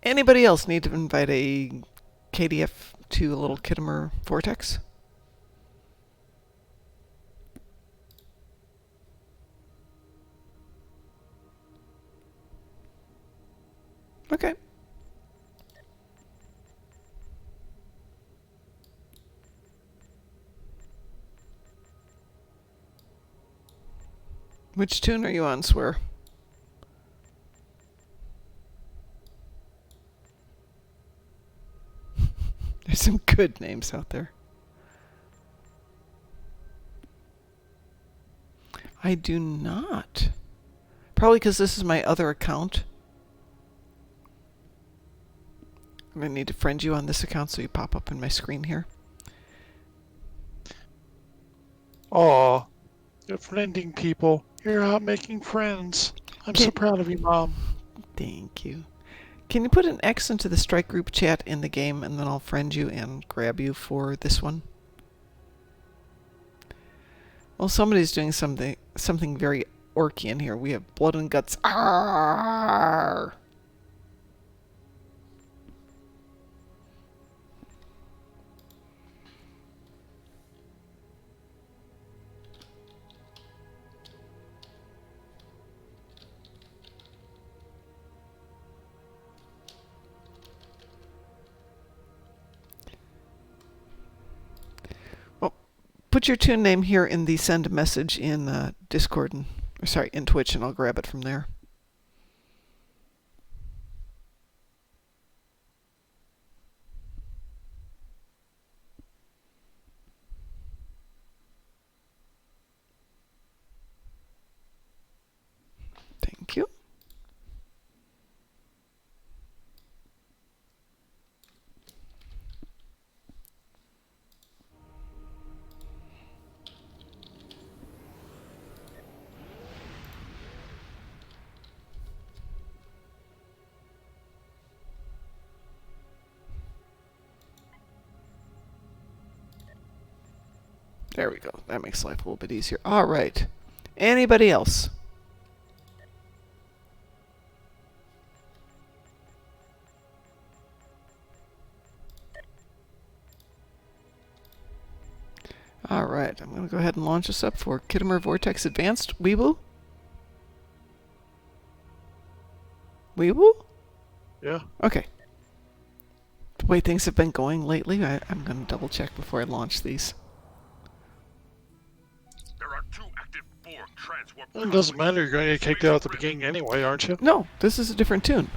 Anybody else need to invite a KDF to a little Khitomer Vortex? Okay. Which tune are you on, Swear? There's some good names out there. I do not. Probably because this is my other account. I'm going to need to friend you on this account so you pop up in my screen here. Aw, you're friending people. You're out making friends. I'm so proud of you, Mom. Thank you. Can you put an X into the strike group chat in the game, and then I'll friend you and grab you for this one? Well, somebody's doing something very Orcian here. We have blood and guts. Arrgh! Put your tune name here in the send message in Discord, in Twitch, and I'll grab it from there. Thank you. There we go. That makes life a little bit easier. All right. Anybody else? All right. I'm going to go ahead and launch this up for Khitomer Vortex Advanced. Weeble? Weeble? Yeah. Okay. The way things have been going lately, I'm going to double check before I launch these. There are 2 active Borg transwarp. It doesn't matter. You're going to get kicked out at the beginning anyway, aren't you? No, this is a different tune.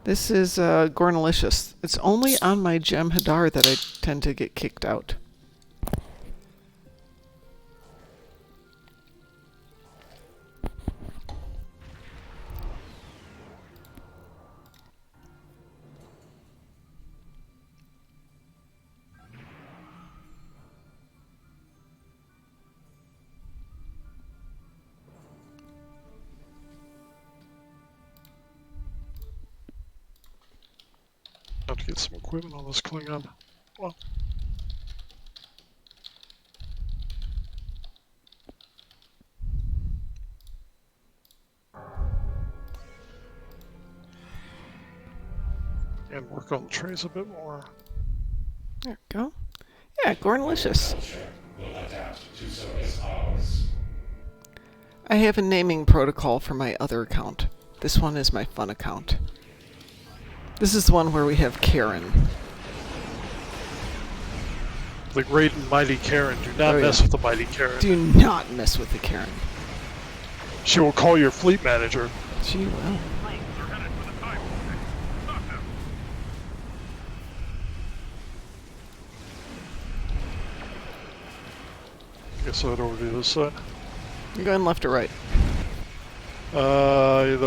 This is Gornalicious. It's only on my Gem Hadar that I tend to get kicked out. Have to get some equipment on this Klingon. Well. And work on the trays a bit more. There we go. Yeah, Gornalicious. I have a naming protocol for my other account. This one is my fun account. This is the one where we have Karen. The great and mighty Karen. Do not mess with the mighty Karen. Do not mess with the Karen. She will call your fleet manager. She will. Drones are headed for the time vortex. Stop them. guess I'd over to this side. You're going left or right? There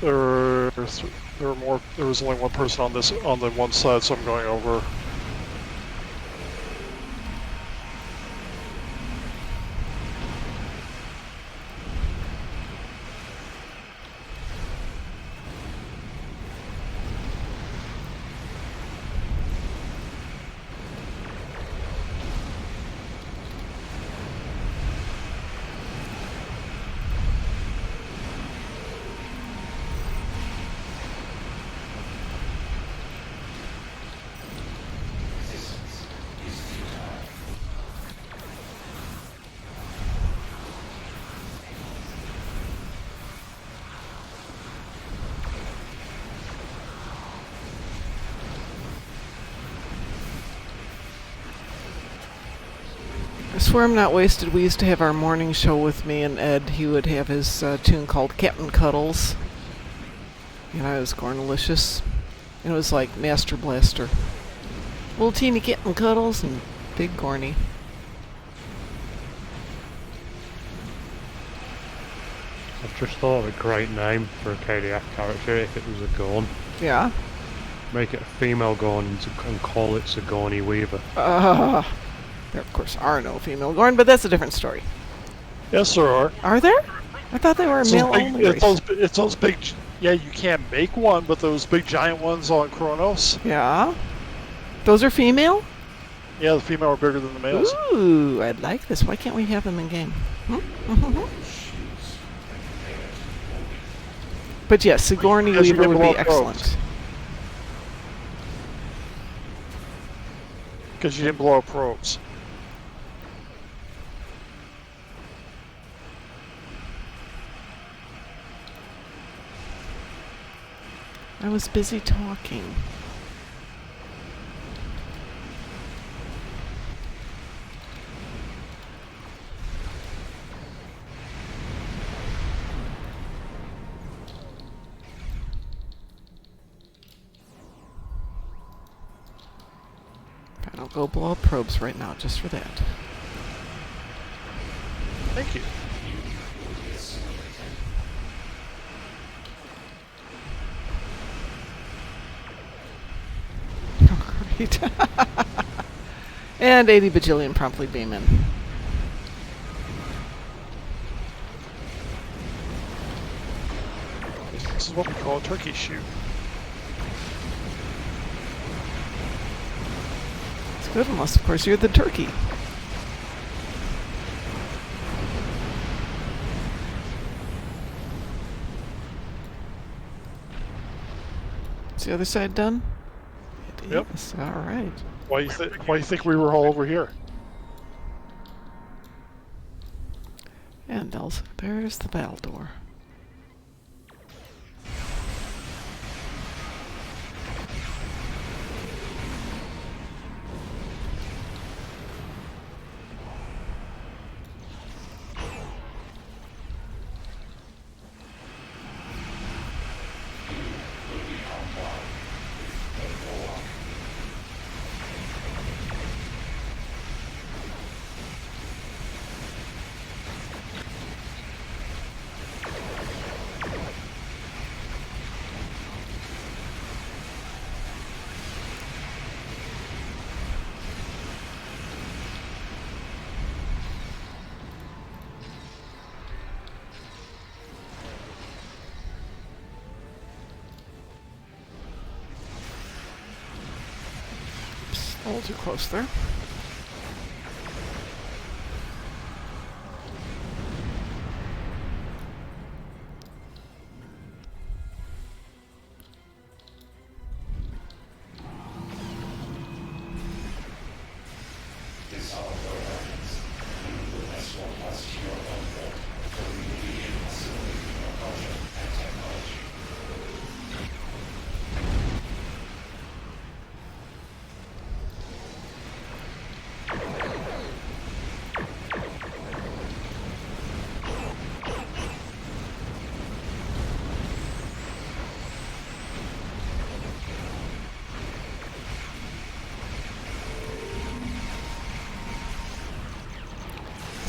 were more. There was only one person on the one side, so I'm going over. I swear I'm not wasted. We used to have our morning show with me and Ed. He would have his tune called Captain Cuddles. And I was Gornalicious. And it was like Master Blaster. Little teeny Captain Cuddles and Big Gorny. I've just thought of a great name for a KDF character if it was a Gorn. Yeah? Make it a female Gorn and call it Sigourney Weaver. There, of course, are no female Gorn, but that's a different story. Yes, there are. Are there? I thought they were a male-only race. It's those big. Yeah, you can't make one, but those big giant ones on Kronos. Yeah? Those are female? Yeah, the female are bigger than the males. Ooh, I'd like this. Why can't we have them in game? But yes, Sigourney Because you Weaver get would be below excellent. probes. Because you didn't blow up probes. I was busy talking. I'll go blow up probes right now, just for that. Thank you. Great. And 80 bajillion promptly beam in. This is what we call a turkey shoot. It's good, unless, of course, you're the turkey. Is the other side done? It Yep. is. All right. Why do you think we were all over here? And there's the Valdore. A little too close there.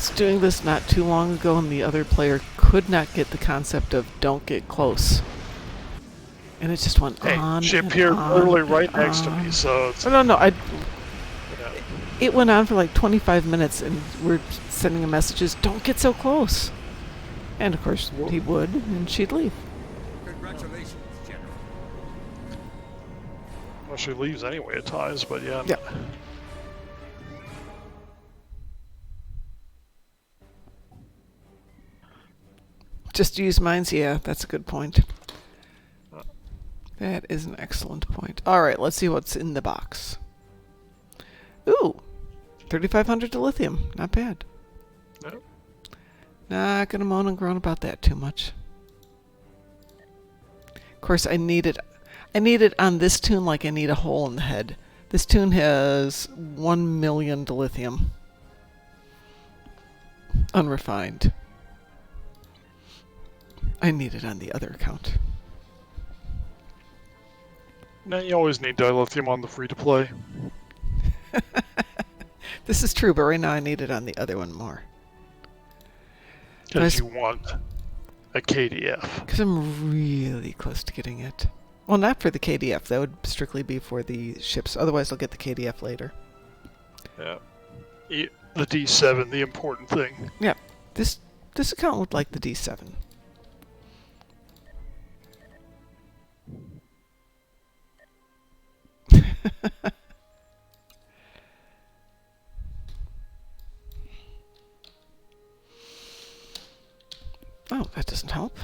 was doing this not too long ago, and the other player could not get the concept of "don't get close," and it just went Hey, on. she and appeared on literally and right next to on. me, so it's, No, yeah. it went on for like 25 minutes, and we're sending him messages, "Don't get so close," and of course he would, and she'd leave. Congratulations, General. Well, she leaves anyway at times, but yeah. Yeah. Just use mines? Yeah, that's a good point. That is an excellent point. All right, let's see what's in the box. Ooh, 3,500 dilithium. Not bad. Yep. Not gonna moan and groan about that too much. Of course, I need it on this tune like I need a hole in the head. This tune has 1 million dilithium. Unrefined. I need it on the other account. Now you always need dilithium on the free-to-play. This is true, but right now I need it on the other one more. Because you want a KDF. Because I'm really close to getting it. Well, not for the KDF. That would strictly be for the ships. Otherwise, I'll get the KDF later. Yeah. The D7, the important thing. Yeah. This account would like the D7. Oh, that doesn't help.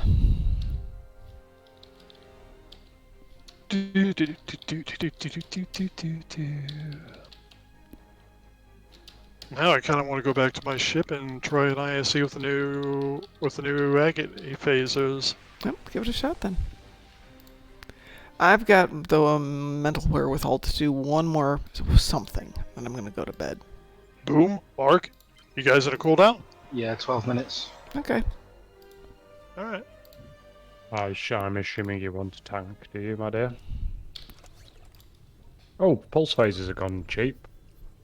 Now I kind of want to go back to my ship and try an ISE with the new agate phasers. Yep, give it a shot then. I've got the mental wherewithal to do one more something, and I'm going to go to bed. Boom, Mark, you guys in a cooldown? Yeah, 12 minutes. Okay. All right. I'm assuming you want to tank, do you, my dear? Oh, pulse phasers have gone cheap.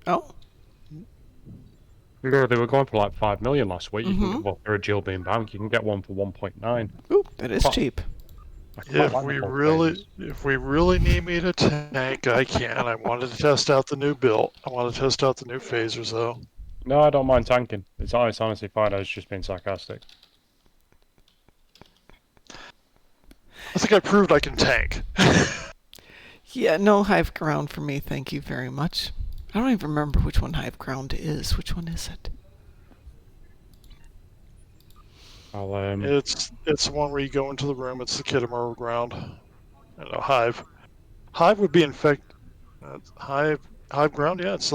Oh. Yeah, they were going for like 5 million last week. You can Mhm. get one for a Jill Beam Bank. You can get one for 1.9. Ooh, that is Fuck. cheap. I quite like the pulse phasers. If we really need me to tank, I can. I wanted to test out the new build. I want to test out the new phasers, though. No, I don't mind tanking. It's honestly fine. I was just being sarcastic. I think I proved I can tank. Yeah, no hive ground for me, thank you very much. I don't even remember which one hive ground is. Which one is it? I'll It's the one where you go into the room. It's the Khitomer ground. And a hive. Hive would be infect. Hive ground. Yeah, it's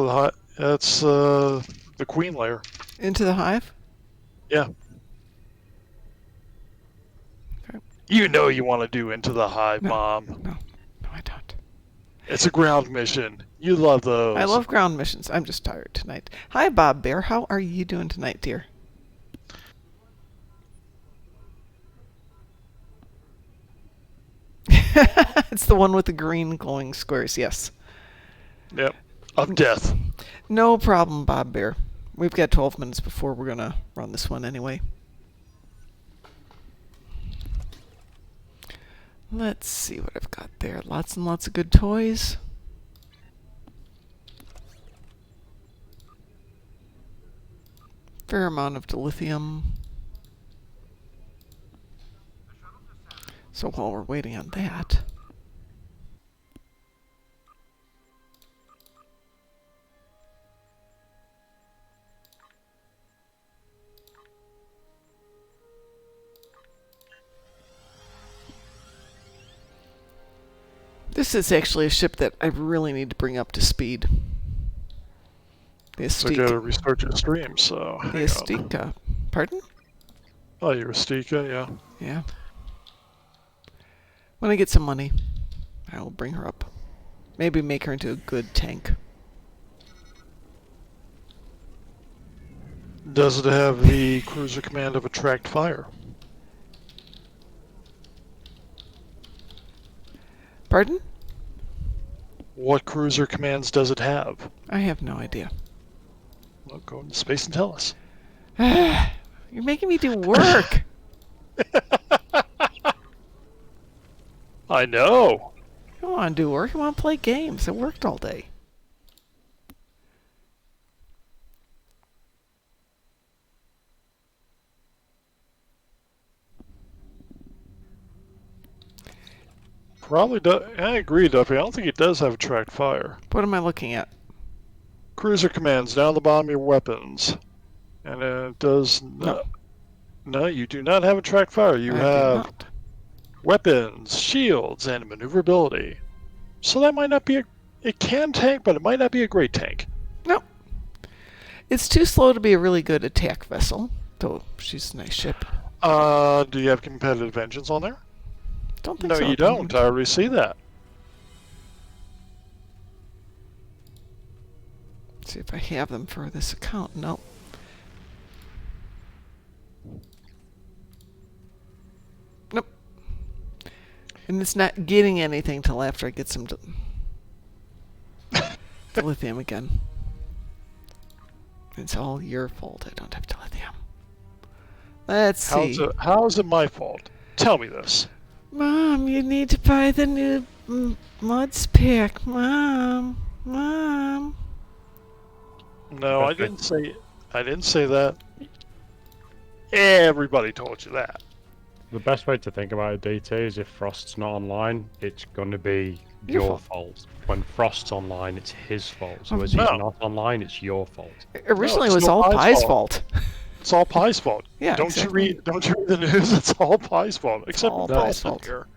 the queen layer. Into the hive? Yeah. Okay. You know you want to do into the hive, No. Mom. No, I don't. It's a ground mission. You love those. I love ground missions. I'm just tired tonight. Hi, Bob Bear. How are you doing tonight, dear? It's the one with the green glowing squares, yes. Yep. Of death. No problem, Bob Bear. We've got 12 minutes before we're going to run this one anyway. Let's see what I've got there. Lots and lots of good toys. Fair amount of dilithium. So while we're waiting on that... This is actually a ship that I really need to bring up to speed. The So I got to Astika. restart your stream, so The hang on. Astika. Pardon? Oh, you're Astika, yeah. Yeah. When I get some money, I will bring her up. Maybe make her into a good tank. Does it have the cruiser command of attract fire? Pardon? What cruiser commands does it have? I have no idea. Well, go into space and tell us. You're making me do work. I know. I don't want to do work. I want to play games. I worked all day. Probably does. I agree, Duffy. I don't think it does have a tracked fire. What am I looking at? Cruiser commands down the bottom of your weapons. And it does not. No, you do not have a tracked fire. You I do have not. weapons, shields, and maneuverability. So that might not be a. It can tank, but it might not be a great tank. No. It's too slow to be a really good attack vessel, though she's a nice ship. Do you have competitive engines on there? Don't think No, so. you don't. I already see that. See if I have them for this account. Nope. Nope. And it's not getting anything till after I get some dilithium again. It's all your fault. I don't have dilithium. Let's see. How is it my fault? Tell me this. Mom, you need to buy the new mods pack. Mom. No, I didn't say. I didn't say that. Everybody told you that. The best way to think about it, DT, is if Frost's not online, it's going to be Your your fault. When Frost's online, it's his fault. So as he's No. not online, it's your fault. Originally, No, it was it's all not Pie's Pi's fault. It's all Pi's fault. Yeah, Don't exactly. you read the news? It's all Pi's fault. Except all for Pi's Boston fault. here.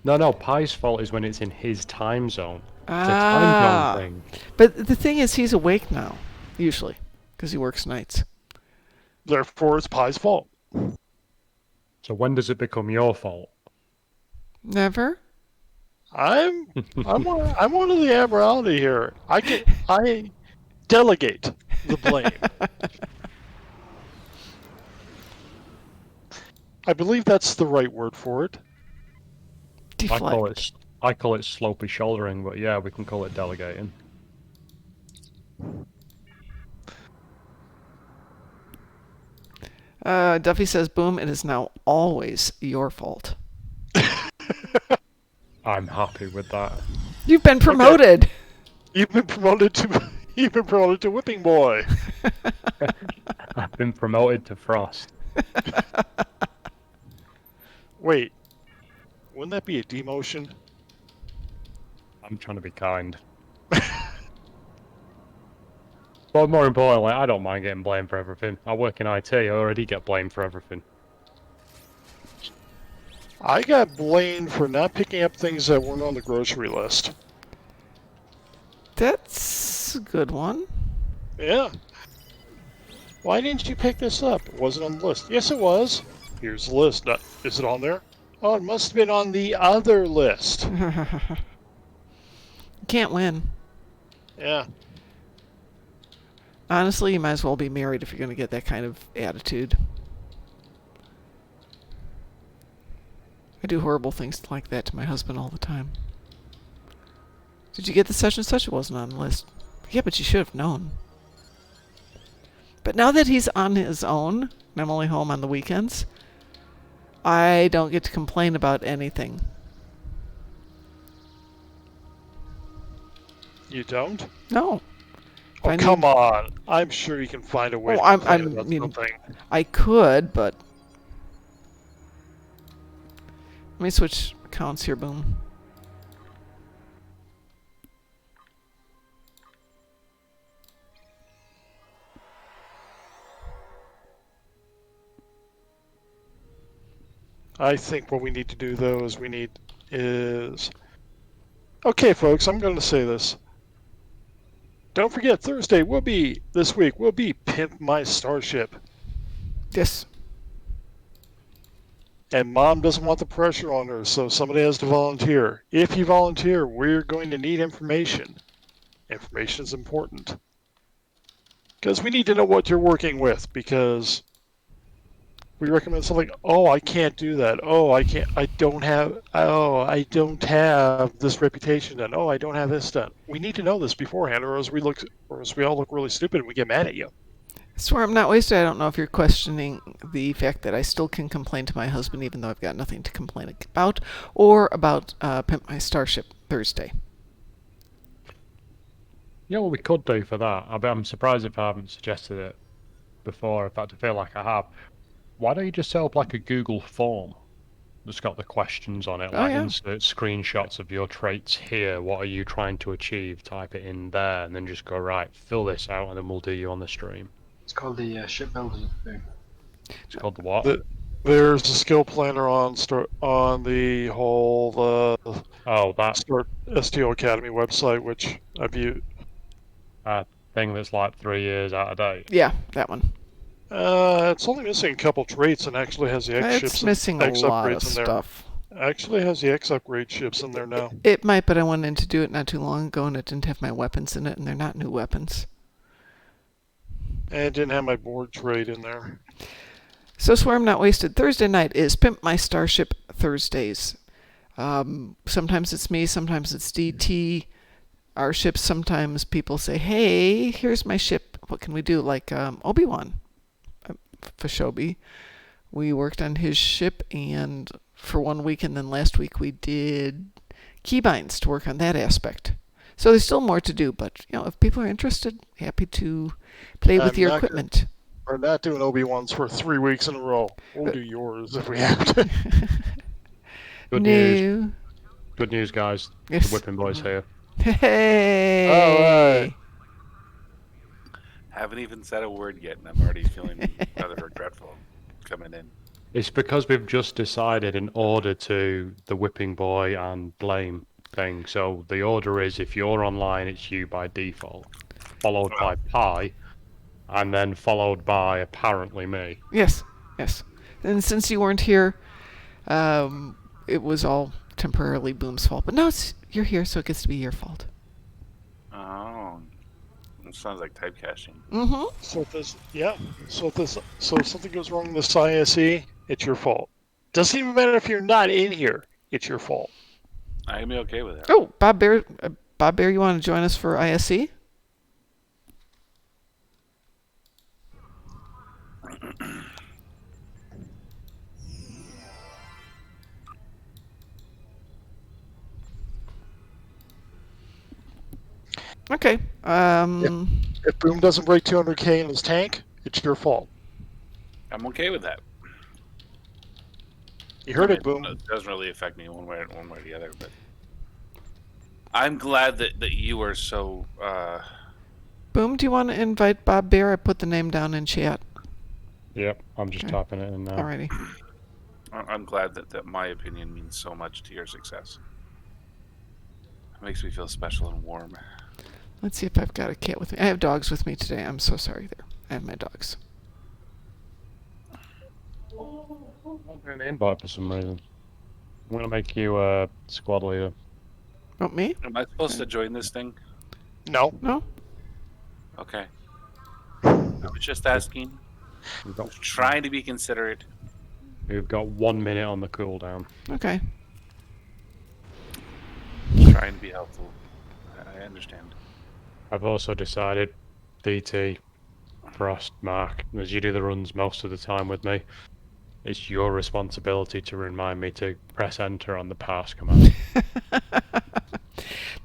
No, Pi's fault is when it's in his time zone. It's a Ah. time zone thing. But the thing is, he's awake now, usually, because he works nights. Therefore, it's Pi's fault. So when does it become your fault? Never? I'm one of the Admiralty here. I delegate the blame. I believe that's the right word for it. Deflect. I call it slopey shouldering, but yeah, we can call it delegating. Duffy says, boom, it is now always your fault. I'm happy with that. You've been promoted! You've been promoted to whipping boy. I've been promoted to Frost. Wait, wouldn't that be a demotion? I'm trying to be kind. But more importantly, I don't mind getting blamed for everything. I work in IT, I already get blamed for everything. I got blamed for not picking up things that weren't on the grocery list. That's a good one. Yeah. Why didn't you pick this up? It wasn't on the list. Yes, it was. Here's the list. Is it on there? Oh, it must have been on the other list. Can't win. Yeah. Honestly, you might as well be married if you're going to get that kind of attitude. I do horrible things like that to my husband all the time. Did you get the such and such? It wasn't on the list. Yeah, but you should have known. But now that he's on his own, and I'm only home on the weekends, I don't get to complain about anything. You don't? No. Oh, I come need- on. I'm sure you can find a way Oh, to I'm- complain I about mean- something. I could, but... Let me switch accounts here, boom. I think what we need to do, though, is... Okay, folks, I'm going to say this. Don't forget, Thursday this week, will be Pimp My Starship. Yes. And Mom doesn't want the pressure on her, so somebody has to volunteer. If you volunteer, we're going to need information. Information is important. Because we need to know what you're working with, because we recommend something, oh, I can't do that. Oh, I don't have this reputation done. Oh, I don't have this done. We need to know this beforehand, or else we all look really stupid and we get mad at you. Swear I'm not wasted. I don't know if you're questioning the fact that I still can complain to my husband even though I've got nothing to complain about, or about Pimp My Starship Thursday. Yeah, what we could do for that, I'm surprised if I haven't suggested it before. In fact, I feel like I have. Why don't you just set up like a Google form that's got the questions on it, Oh, like yeah. insert screenshots of your traits here. What are you trying to achieve? Type it in there, and then just go, right, fill this out, and then we'll do you on the stream. It's called the shipbuilder thing. It's called the what? There's a skill planner on the whole Oh, that Start STO Academy website, which I've used. thing that's like 3 years out of date. Yeah, that one. It's only missing a couple traits and actually has the X It's ships missing and a X lot of upgrades in there. stuff. Actually has the X upgrade ships in there now. It might, but I went in to do it not too long ago, and it didn't have my weapons in it, and they're not new weapons. And it didn't have my board trait in there. So swear I'm not wasted. Thursday night is Pimp My Starship Thursdays. Sometimes it's me, sometimes it's DT. Our ships, sometimes people say, hey, here's my ship. What can we do? Like Obi-Wan, Fashobi. We worked on his ship and for 1 week, and then last week we did keybinds to work on that aspect. So there's still more to do, but if people are interested, happy to play with your equipment. We're not doing Obi-Wans for 3 weeks in a row. We'll do yours if we have to. Good news. Good news, guys. Yes. The Whipping Boy's here. Hey! All right. Haven't even said a word yet, and I'm already feeling rather regretful coming in. It's because we've just decided in order to the Whipping Boy and Blame thing. So the order is, if you're online, it's you by default, followed by Pi, and then followed by apparently me. Yes. And since you weren't here, it was all temporarily Boom's fault. But now you're here, so it gets to be your fault. Oh, it sounds like typecasting. Mm-hmm. So if something goes wrong in this ISE, it's your fault. Doesn't even matter if you're not in here. It's your fault. I can be okay with that. Oh, Bob Bear, you want to join us for ISE? Okay. If Boom doesn't break 200k in his tank, it's your fault. I'm okay with that. You heard it, Boom. It doesn't really affect me one way or the other, but I'm glad that you are so. Boom, do you want to invite Bob Bear? I put the name down in chat. Yep, I'm just typing it in now. Alrighty. I'm glad that my opinion means so much to your success. It makes me feel special and warm. Let's see if I've got a cat with me. I have dogs with me today. I'm so sorry there. I have my dogs. I'm doing the invite for some reason. I'm going to make you a squad leader. Oh, me? Am I supposed to join this thing? No. No? Okay. I was just asking. We've Trying to be considerate. We've got 1 minute on the cooldown. Okay. Trying to be helpful. I understand. I've also decided, DT, Frost, Mark, as you do the runs most of the time with me, it's your responsibility to remind me to press enter on the pass command.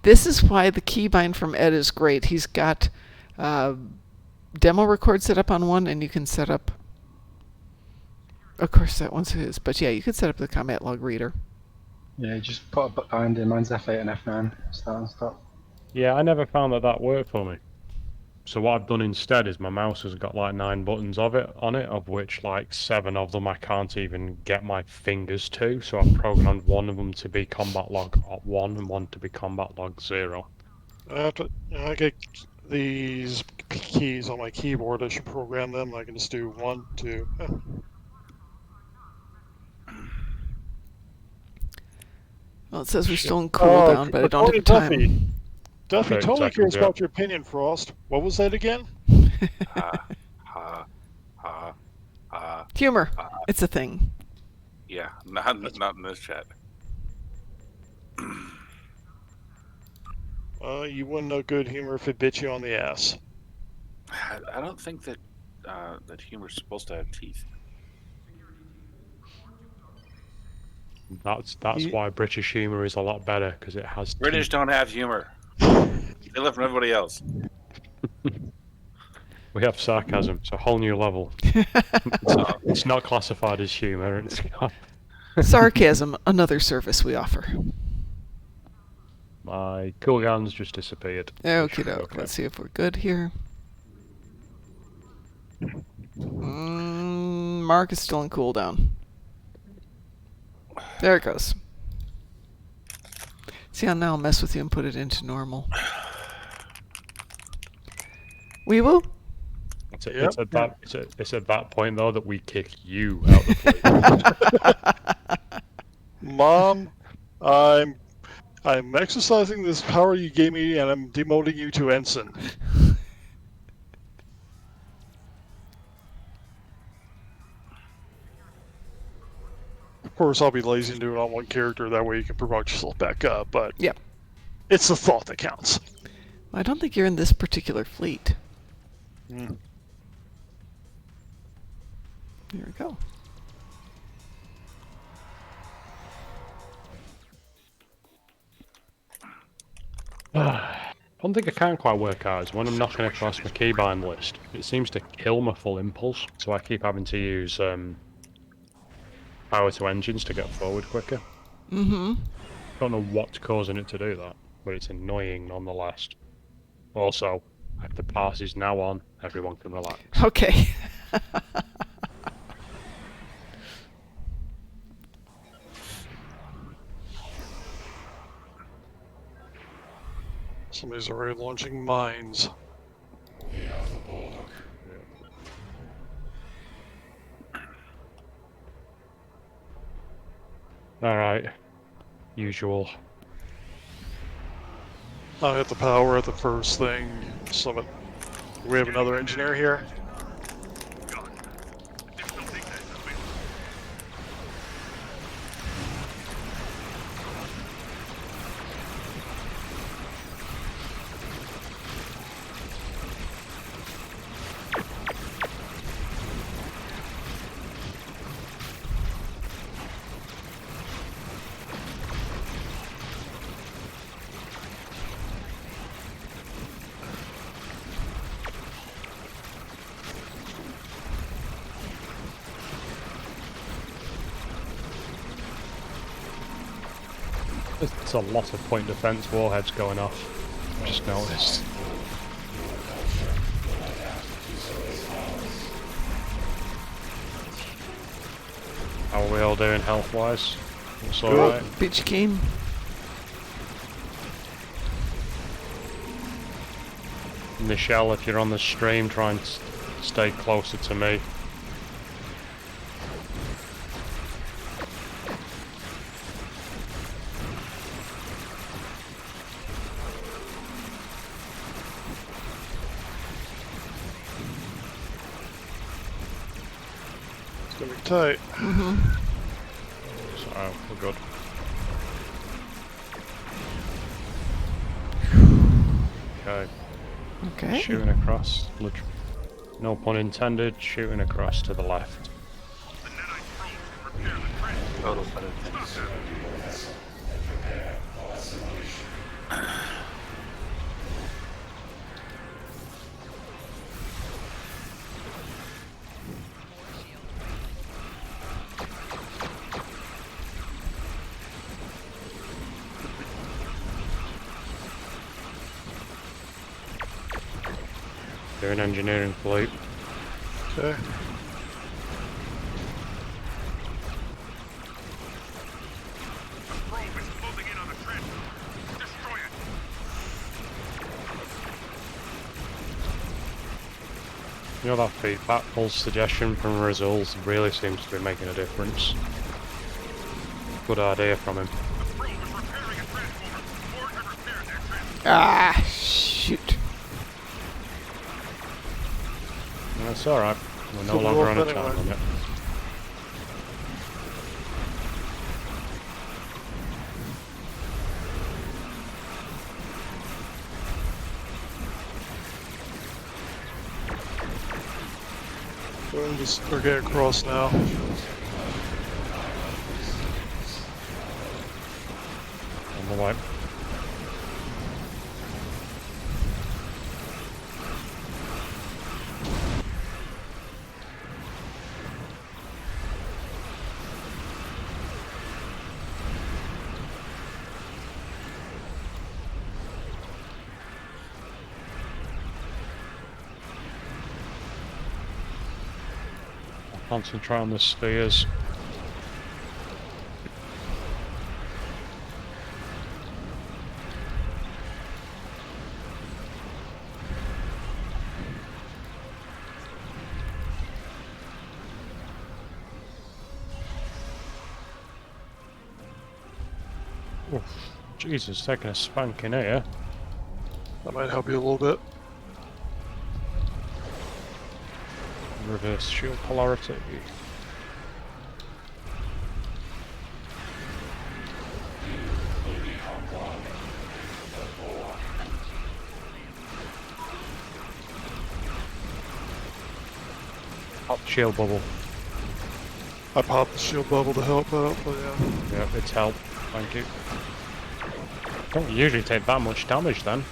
This is why the keybind from Ed is great. He's got demo record set up on one, and you can set up... Of course, that one's his. But yeah, you could set up the combat log reader. Yeah, just put a bind in. Mine's F8 and F9. Start and stop. Yeah, I never found that worked for me. So what I've done instead is my mouse has got like 9 buttons on it, of which like 7 of them I can't even get my fingers to. So I've programmed one of them to be combat log 1 and one to be combat log 0. I get these keys on my keyboard. I should program them. I can just do 1, 2. Well, it says we're still in cooldown, but I don't have time. Duffy, totally 30 curious seconds, about your opinion, Frost. What was that again? Humor. It's a thing. Yeah, not in this chat. You wouldn't know good humor if it bit you on the ass. I don't think that that humor's supposed to have teeth. That's Ye- why British humour is a lot better, because it has British teeth. don't have humor. They live from everybody else. We have sarcasm. It's a whole new level. It's not classified as humour. It's Sarcasm, another service we offer. my cooldown's just disappeared. Okie doke. Okay. Let's see if we're good here. Mark is still in cooldown. There it goes. See, now I'll mess with you and put it into normal. We will. It's Yep. at that point though that we kick you out the fleet. Mom, I'm exercising this power you gave me, and I'm demoting you to ensign. Of course, I'll be lazy and do it on one character. That way, you can promote yourself back up. But Yep. it's the thought that counts. I don't think you're in this particular fleet. Mm. Here we go. One thing I can't quite work out is when I'm knocking across my keybind list, it seems to kill my full impulse, so I keep having to use power to engines to get forward quicker. Don't know what's causing it to do that, but it's annoying nonetheless. Also, if the pass is now on, everyone can relax. Okay. Somebody's already launching mines. Alright. Usual. I hit the power at the first thing. Do we have another engineer here? Gun. Additional dignity available. There's a lot of point defense warheads going off. Just noticed. How are we all doing health-wise? It's alright. Bitch game. Michelle, if you're on the stream, try and stay closer to me. It's gonna be tight. So, we're good. Okay. Okay. Shooting across. No pun intended, shooting across to the left. The Nedite probes can repair the trench. Total fun of things. Doing engineering fleet. Okay. The probe is closing in on the trench. Destroy it. You know that feedback pulse suggestion from results really seems to be making a difference. Good idea from him. The probe is repairing a transformer. Borg have repaired their transformer. Ah, shoot. That's alright. We're no So longer we're on a off time anyway. limit. They're getting across now. On the way. Concentrate on the spheres. Oof, Jesus, taking a spanking here. That might help you a little bit. Reverse shield polarity. Pop shield bubble. I popped the shield bubble to help out, but yeah. Yep, it's helped. Thank you. Don't usually take that much damage then.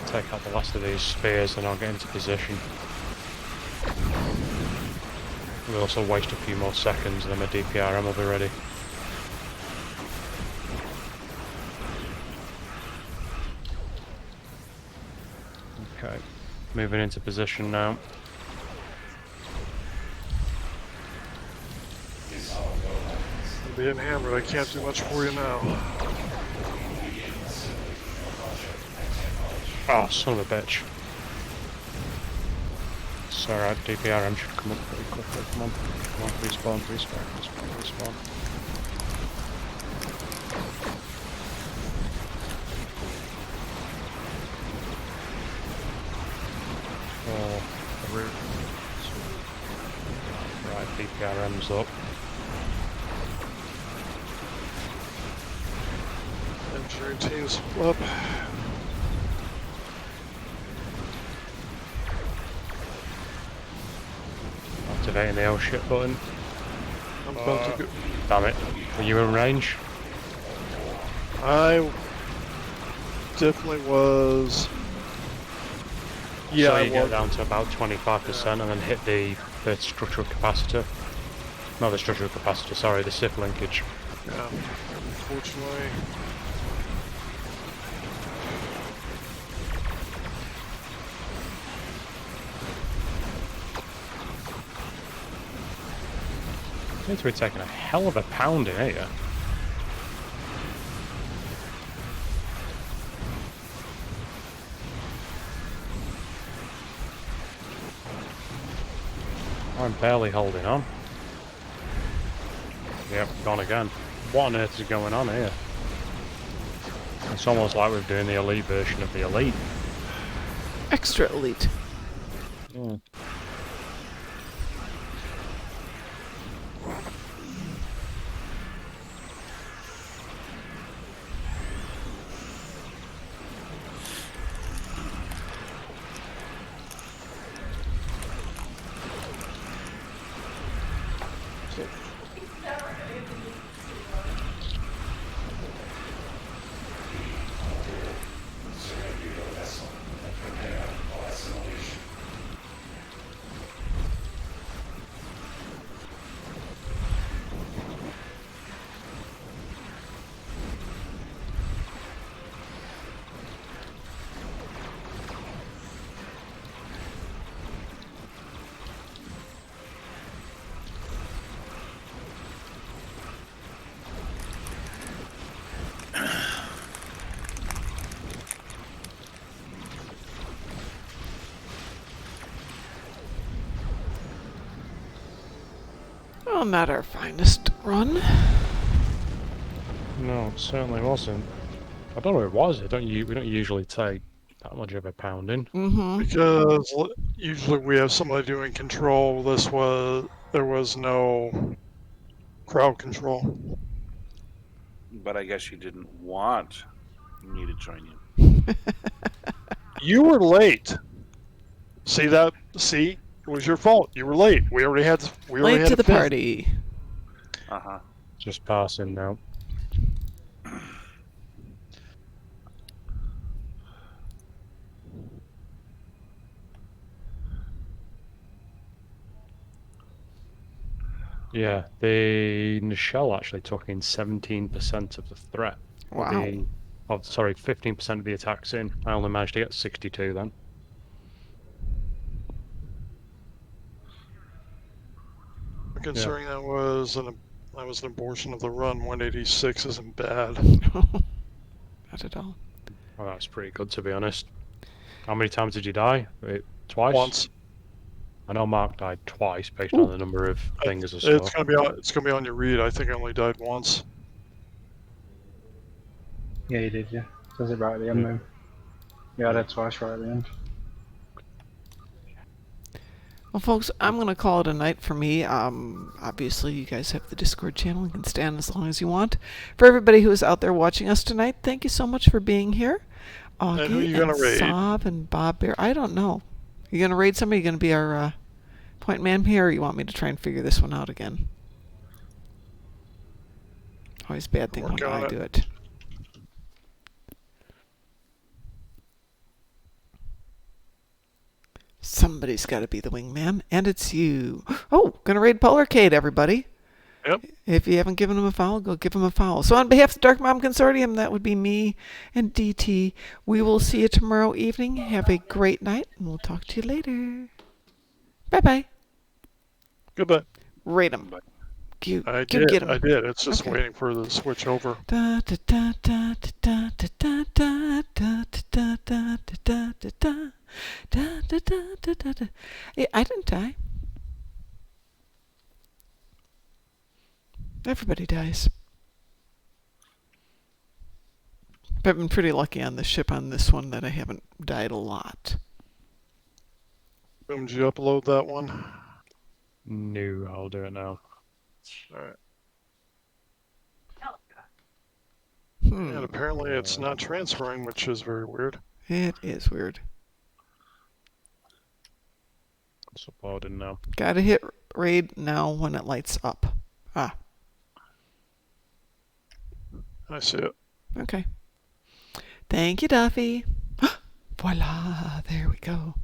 Take out the last of these spears and I'll get into position. We'll also waste a few more seconds and then my DPRM will be ready. Okay, moving into position now. I'm being hammered, I can't do much for you now. Oh, son of a bitch. It's alright, DPRM should come up pretty quickly. Come on, respawn, respawn. Oh, right, DPRM's up. Engineering team's up. Activating the L shit button. I'm about to go. Damn it. Were you in range? I definitely was. Yeah, so I you get was. down to about 25% and then hit the structural capacitor. Not the structural capacitor, sorry, the SIF linkage. Yeah, unfortunately. Seems to be taking a hell of a pounding here. I'm barely holding on. Yep, gone again. What on earth is going on here? It's almost like we're doing the elite version of the elite. Extra elite. Mm. Well, not our finest run. No, it certainly wasn't. I don't know what it was. We don't usually take that much of a pounding. Mm-hmm. Because usually we have somebody doing control. There was no crowd control. But I guess you didn't want me to join you. You were late. See that? See, it was your fault. You were late. We already had. Late to a the fifth. party. Uh-huh. Just passing now. Yeah, the Nichelle actually took in 17% of the threat. Wow. Sorry, 15% of the attacks in. I only managed to get 62 then. Considering that was an abortion of the run. 186 isn't bad. Not at all. Well, that's pretty good, to be honest. How many times did you die? Twice? Once. I know Mark died twice based on the number of things I saw. It's gonna be on your read. I think I only died once. Yeah, you did, yeah. Says it right at the end, though. Yeah, I died twice right at the end. Well, folks, I'm going to call it a night for me. Obviously, you guys have the Discord channel. You can stand as long as you want. For everybody who is out there watching us tonight, thank you so much for being here. Augie And who you gonna raid? Sob and Bob Bear. I don't know. You going to raid somebody? You going to be our point man here, or you want me to try and figure this one out again? Always a bad thing when I do it. Somebody's got to be the wingman, and it's you. Oh, gonna raid Polarcade, everybody. Yep. If you haven't given him a follow, go give him a follow. So on behalf of the Darkmom Consortium, that would be me and DT. We will see you tomorrow evening. Have a great night, and we'll talk to you later. Bye-bye. Goodbye. Raid him. I Get did. him. I did. It's just Okay. waiting for the switch over. Da da da da da da da da da da da da da da. Da, da, da, da, da, da. Hey, I didn't die. Everybody dies. But I've been pretty lucky on the ship on this one that I haven't died a lot. Did you upload that one? No, I'll do it now. Alright. Hmm. And apparently it's not transferring, which is very weird. It is weird. It's uploading now. Gotta hit raid now when it lights up. Ah. I see it. Okay. Thank you, Duffy. Voila. There we go.